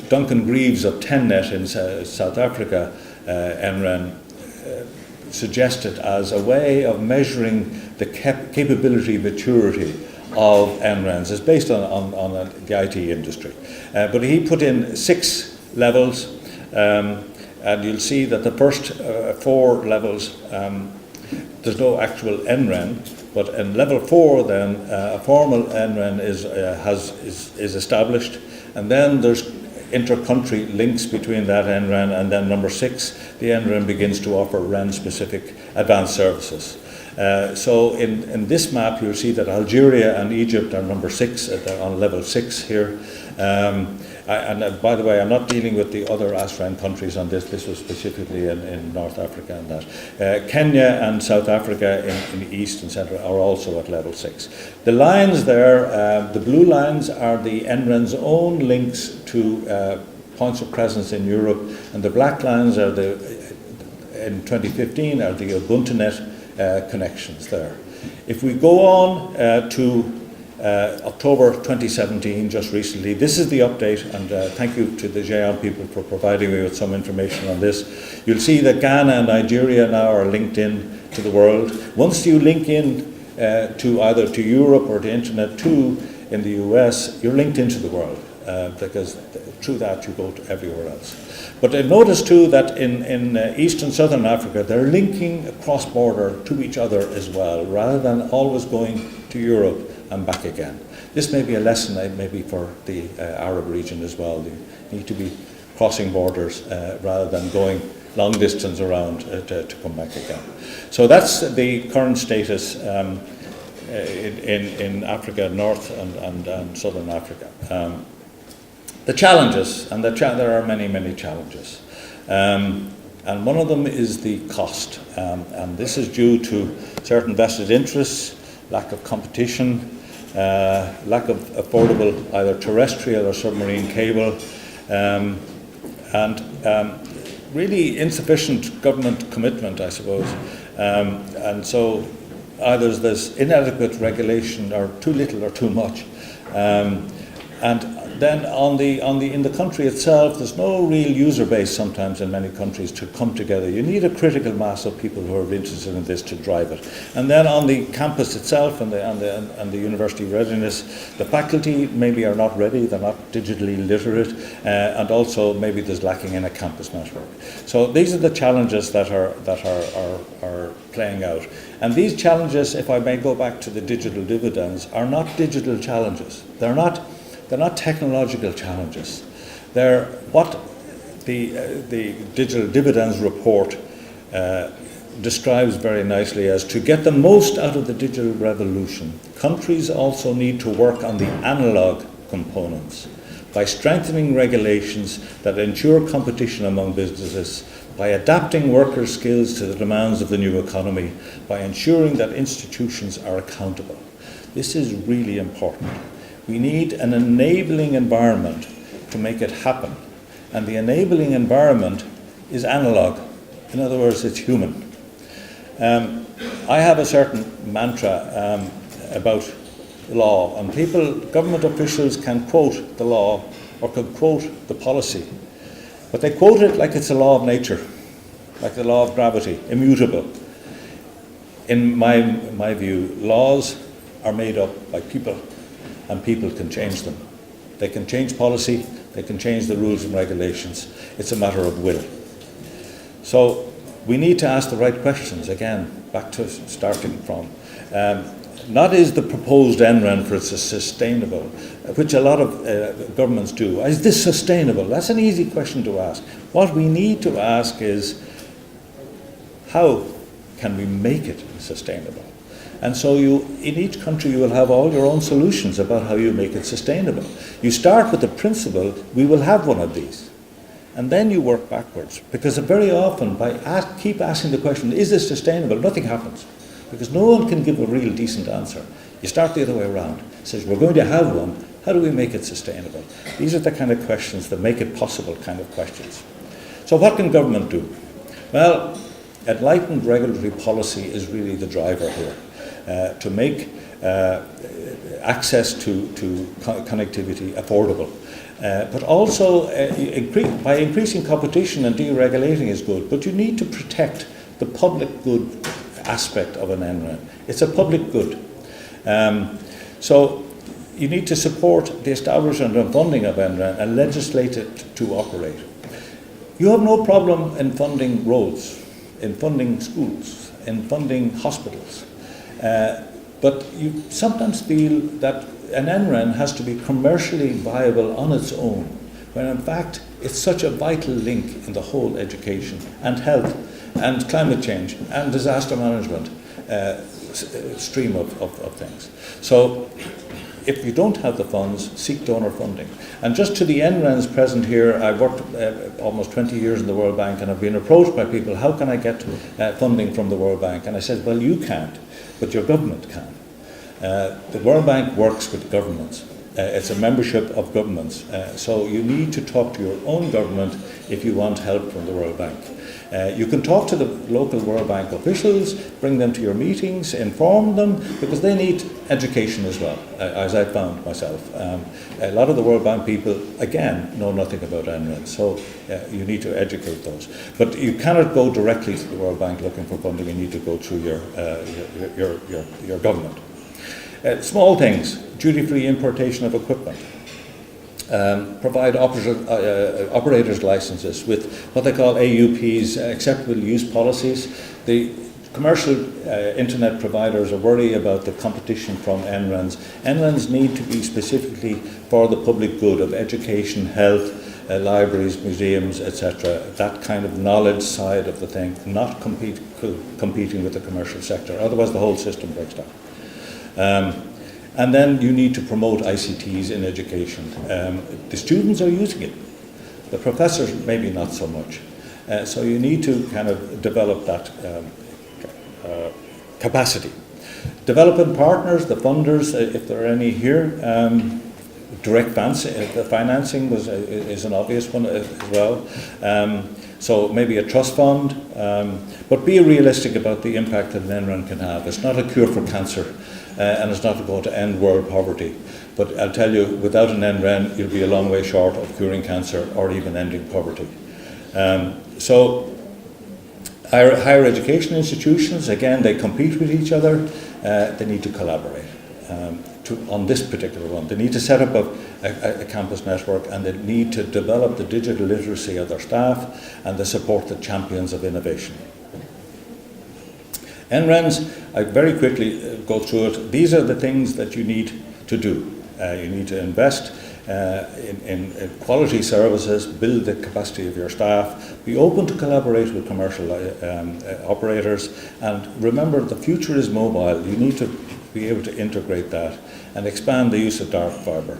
Duncan Greaves of TenNet in South Africa, NREN, suggested as a way of measuring the capability maturity of NRENs. It's based on the IT industry. But he put in 6 levels, and you'll see that the first 4 levels, there's no actual NREN, but in level 4 then a formal NREN is established, and then there's inter-country links between that NREN, and then number 6, the NREN begins to offer REN-specific advanced services. So in this map you'll see that Algeria and Egypt are number 6, they're on level 6 here. And by the way, I'm not dealing with the other ASREN countries on this. This was specifically in North Africa and that. Kenya and South Africa in the east and central are also at level 6. The lines there, the blue lines are the NREN's own links to points of presence in Europe, and the black lines are in 2015 are the UbuntuNet connections there. If we go on to October 2017, just recently. This is the update, and thank you to the GEON people for providing me with some information on this. You'll see that Ghana and Nigeria now are linked in to the world. Once you link in to either to Europe or to Internet 2 in the US, you're linked into the world, because through that you go to everywhere else. But notice too that in East and Southern Africa, they're linking across border to each other as well, rather than always going to Europe and back again. This may be a lesson maybe for the Arab region as well. They need to be crossing borders rather than going long distance around to come back again. So that's the current status in Africa, North and Southern Africa. The challenges, and there are many, many challenges. And one of them is the cost. And this is due to certain vested interests, lack of competition, lack of affordable either terrestrial or submarine cable, and really insufficient government commitment, I suppose. And so either there's inadequate regulation or too little or too much. And then in the country itself, there's no real user base sometimes in many countries to come together. You need a critical mass of people who are interested in this to drive it. And then on the campus itself and the university readiness, the faculty maybe are not ready, they're not digitally literate, and also maybe there's lacking in a campus network. So these are the challenges that are playing out. And these challenges, if I may go back to the digital dividends, are not digital challenges. They're not technological challenges. They're what the Digital Dividends report describes very nicely as: to get the most out of the digital revolution, countries also need to work on the analog components by strengthening regulations that ensure competition among businesses, by adapting worker skills to the demands of the new economy, by ensuring that institutions are accountable. This is really important. We need an enabling environment to make it happen. And the enabling environment is analog. In other words, it's human. I have a certain mantra about law, and government officials can quote the law or can quote the policy, but they quote it like it's a law of nature, like the law of gravity, immutable. In my view, laws are made up by people, and people can change them. They can change policy, they can change the rules and regulations. It's a matter of will. So we need to ask the right questions, again, back to starting from. Not is the proposed NREN for it's sustainable, which a lot of governments do. Is this sustainable? That's an easy question to ask. What we need to ask is, how can we make it sustainable? And so in each country you will have all your own solutions about how you make it sustainable. You start with the principle, we will have one of these. And then you work backwards. Because very often, keep asking the question, is this sustainable? Nothing happens. Because no one can give a real decent answer. You start the other way around. It says, we're going to have one, how do we make it sustainable? These are the kind of questions that make it possible kind of questions. So what can government do? Well, enlightened regulatory policy is really the driver here. To make access to connectivity affordable. But also, by increasing competition and deregulating is good, but you need to protect the public good aspect of an NREN. It's a public good. So you need to support the establishment and funding of ASREN and legislate it to operate. You have no problem in funding roads, in funding schools, in funding hospitals. But you sometimes feel that an ASREN has to be commercially viable on its own, when in fact it's such a vital link in the whole education and health and climate change and disaster management stream of things. So if you don't have the funds, seek donor funding. And just to the NRENs present here, I've worked almost 20 years in the World Bank, and I've been approached by people, how can I get funding from the World Bank? And I said, well, you can't, but your government can. The World Bank works with governments. It's a membership of governments. So you need to talk to your own government if you want help from the World Bank. You can talk to the local World Bank officials, bring them to your meetings, inform them, because they need education as well, as I found myself. A lot of the World Bank people, again, know nothing about ASREN, so you need to educate those. But you cannot go directly to the World Bank looking for funding. You need to go through your government. Small things, duty-free importation of equipment. Provide operators licenses with what they call AUPs, acceptable use policies. The commercial internet providers are worried about the competition from NRENs. NRENs need to be specifically for the public good of education, health, libraries, museums, etc. That kind of knowledge side of the thing, not competing with the commercial sector. Otherwise the whole system breaks down. And then you need to promote ICTs in education. The students are using it. The professors maybe not so much. So you need to kind of develop that capacity. Development partners, the funders, if there are any here. Direct financing is an obvious one as well. So maybe a trust fund. But be realistic about the impact that an NREN can have. It's not a cure for cancer. And it's not going to end world poverty. But I'll tell you, without an NREN, you'll be a long way short of curing cancer or even ending poverty. So higher education institutions, again, they compete with each other. They need to collaborate on this particular one. They need to set up a campus network, and they need to develop the digital literacy of their staff, and they support the champions of innovation. NRENs, I very quickly go through it. These are the things that you need to do. You need to invest in quality services, build the capacity of your staff, be open to collaborate with commercial operators, and remember the future is mobile. You need to be able to integrate that and expand the use of dark fibre.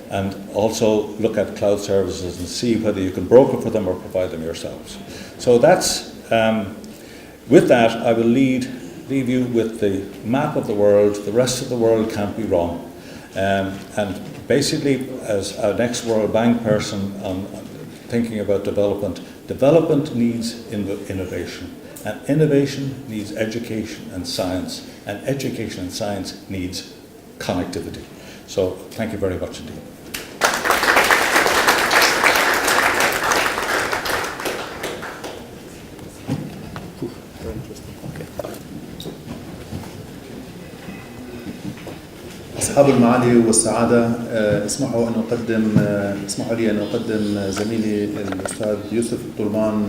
And also look at cloud services and see whether you can broker for them or provide them yourselves. So that's with that, I will leave you with the map of the world. The rest of the world can't be wrong. And basically, as a next World Bank person thinking about development needs innovation. And innovation needs education and science. And education and science needs connectivity. So thank you very much indeed. أصحاب المعالي والسعادة، اسمحوا لي أن أقدم زميلي الأستاذ يوسف الطلمان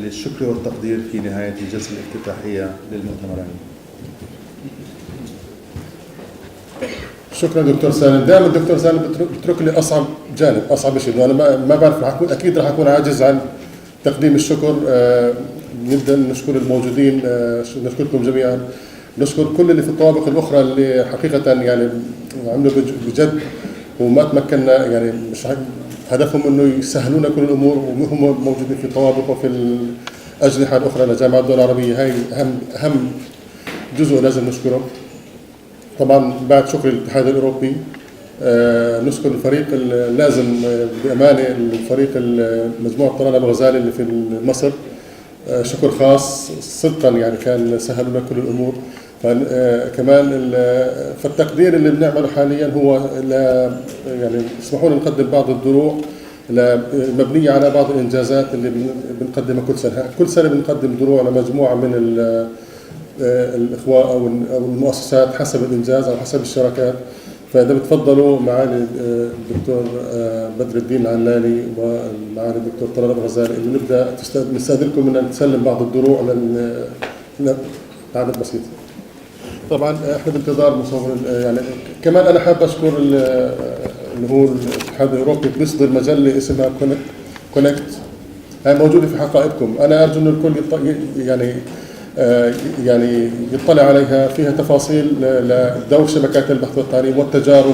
للشكر والتقدير في نهاية الجلسة الافتتاحية للمؤتمر. شكرا دكتور سالم. دائما الدكتور سالم بترك لي أصعب جانب، أصعب شيء، وأنا ما بعرف أكيد راح أكون عاجز عن تقديم الشكر. نبدأ نشكر الموجودين، نشكركم جميعا، نشكر كل اللي في الطوابق الأخرى اللي حقيقة يعني عملوا بجد وما تمكنا، يعني مش هدفهم إنه يسهلون كل الأمور، وهم موجودين في الطوابق وفي الأجنحة الأخرى لجامعة الدول العربية. هاي أهم جزء لازم نشكره. طبعا بعد شكر الاتحاد الأوروبي نشكر الفريق اللازم بأمانة، الفريق مجموعة طلال أبو غزالي اللي في مصر، شكر خاص صدقا، يعني كان سهل لنا كل الامور. كمان فالتقدير اللي بنعمله حاليا هو يعني اسمحوا لنا نقدم بعض الدروع مبنيه على بعض الانجازات اللي بنقدمها كل سنه. كل سنه بنقدم دروع لمجموعه من الإخوة أو المؤسسات حسب الإنجاز أو حسب الشراكات. فإذا بتفضلوا معالي الدكتور بدر الدين العلالي ومعالي الدكتور طلال الغزالي إنه نبدأ نستأذنكم أن نسلم بعض الدروع لعدد بسيط. طبعا احنا بانتظار مصور يعني. كمان انا حابب اشكر اللي هو الاتحاد الاوروبي بيصدر مجله اسمها كونكت، هي موجوده في حقائبكم. انا ارجو ان الكل يعني يطلع عليها، فيها تفاصيل لدور شبكات البحث والتعليم والتجارب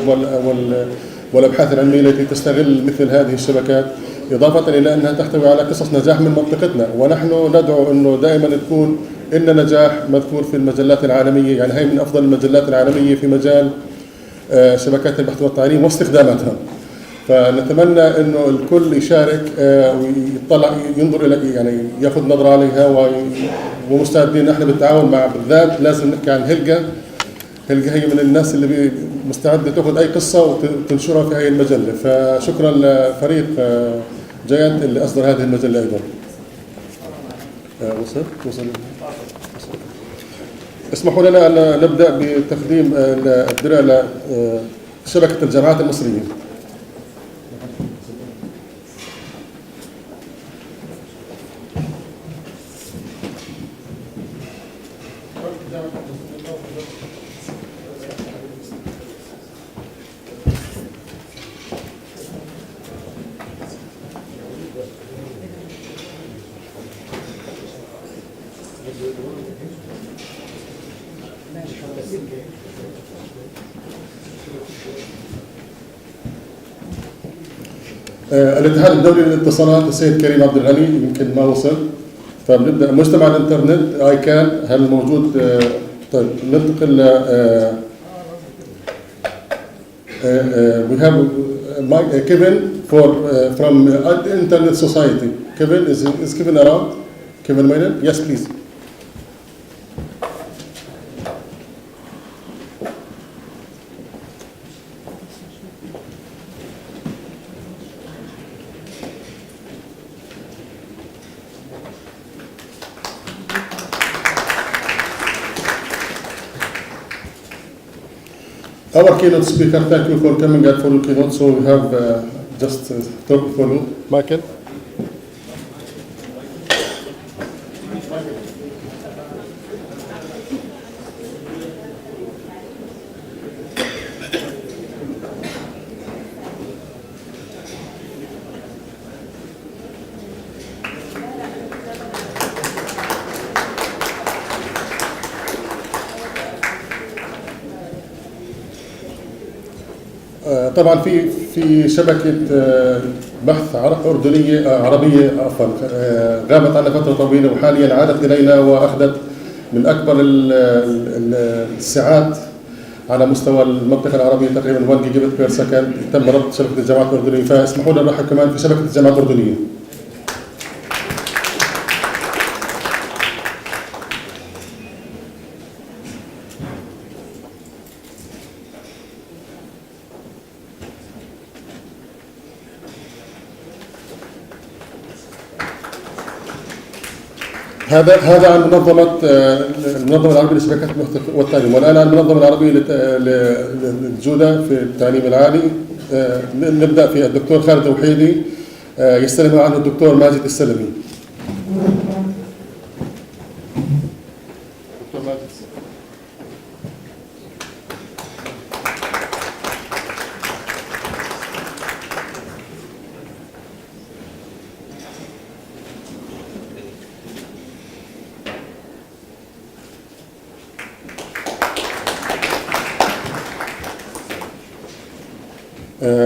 والابحاث العلميه التي تستغل مثل هذه الشبكات، اضافه الى انها تحتوي على قصص نجاح من منطقتنا، ونحن ندعو انه دائما تكون إن نجاح مذكور في المجلات العالمية. يعني هي من أفضل المجلات العالمية في مجال شبكات البحث والتعليم واستخداماتها. فنتمنى إنه الكل يشارك ويطلع ينظر إلى يعني يأخذ نظرة عليها، ومستعدين احنا بالتعاون مع بالذات لازم نحكي عن هلقا هي من الناس اللي مستعدة تأخذ أي قصة وتنشرها في هذه المجلة. فشكرا لفريق جاينت اللي أصدر هذه المجلة أيضا. وصل. اسمحوا لنا أن نبدأ بتقديم الدرع لشبكة الجامعات المصرية. الاتحاد الدولي للاتصالات السيد كريم عبد الغني يمكن ما وصل، فبنبدا مجتمع الانترنت ايكان هل موجود؟ طيب ننتقل we have Kevin from Internet Society. Kevin is Kevin around? Kevin Maynard? Yes, please. Our keynote speaker, thank you for coming and for your keynote. So we have just talk for you, Michael. طبعا في شبكه بحث عربيه عفوا غابت عنا فتره طويله وحاليا عادت الينا واخذت من اكبر السعات على مستوى المنطقه العربيه، تقريبا 1 جيجا بت بير سكند. تم ربط شبكه الجامعات الاردنيه، فاسمحوا لنا نرحب كمان في شبكه الجامعات الاردنيه. هذا عن المنظمة العربية لشبكات البحث والتعليم، والآن عن المنظمة العربية للجودة في التعليم العالي. نبدأ في الدكتور خالد وحيدي، يستلم عنه الدكتور ماجد السلمي. دكتور ماجد.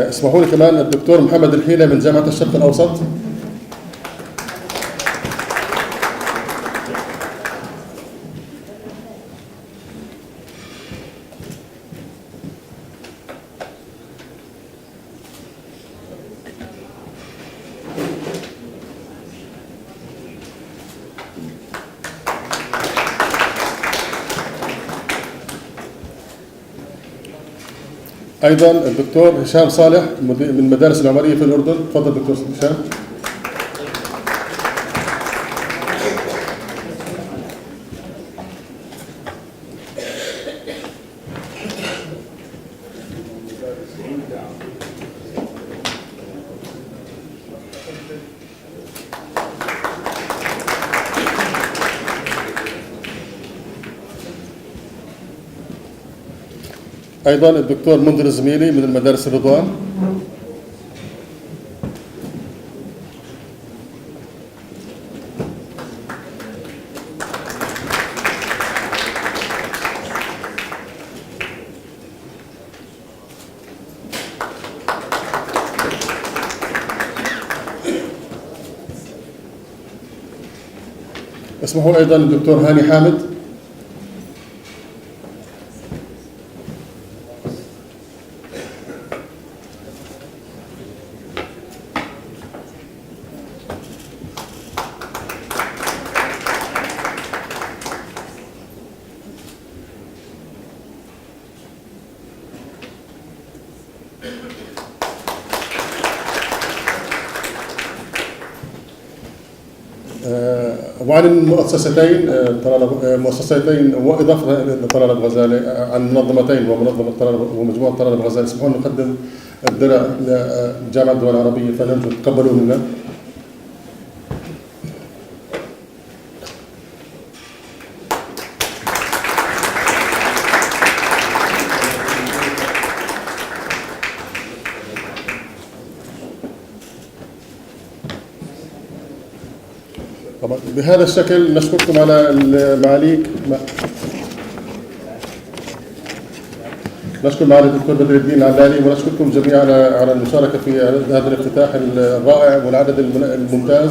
اسمحوا لي كمان الدكتور محمد الحيلة من جامعة الشرق الأوسط. ايضا الدكتور هشام صالح من المدارس العمريه في الاردن. تفضل دكتور هشام. أيضا الدكتور منذر الزميلي من المدارس الرضوان. اسمحوا أيضا الدكتور هاني حامد. وعن المؤسستين وإضافة لطلال أبو غزالة عن منظمتين ومجموعة طلال أبو غزالة، اسمحوا نقدم الدرع لجامعة الدول العربية، فنرجو تقبلوا منا. طبعا بهذا الشكل نشكركم على المعاليك. نشكر معالي الدكتور بدر الدين العلالي، ونشكركم جميعا على المشاركة في هذا الافتتاح الرائع والعدد الممتاز.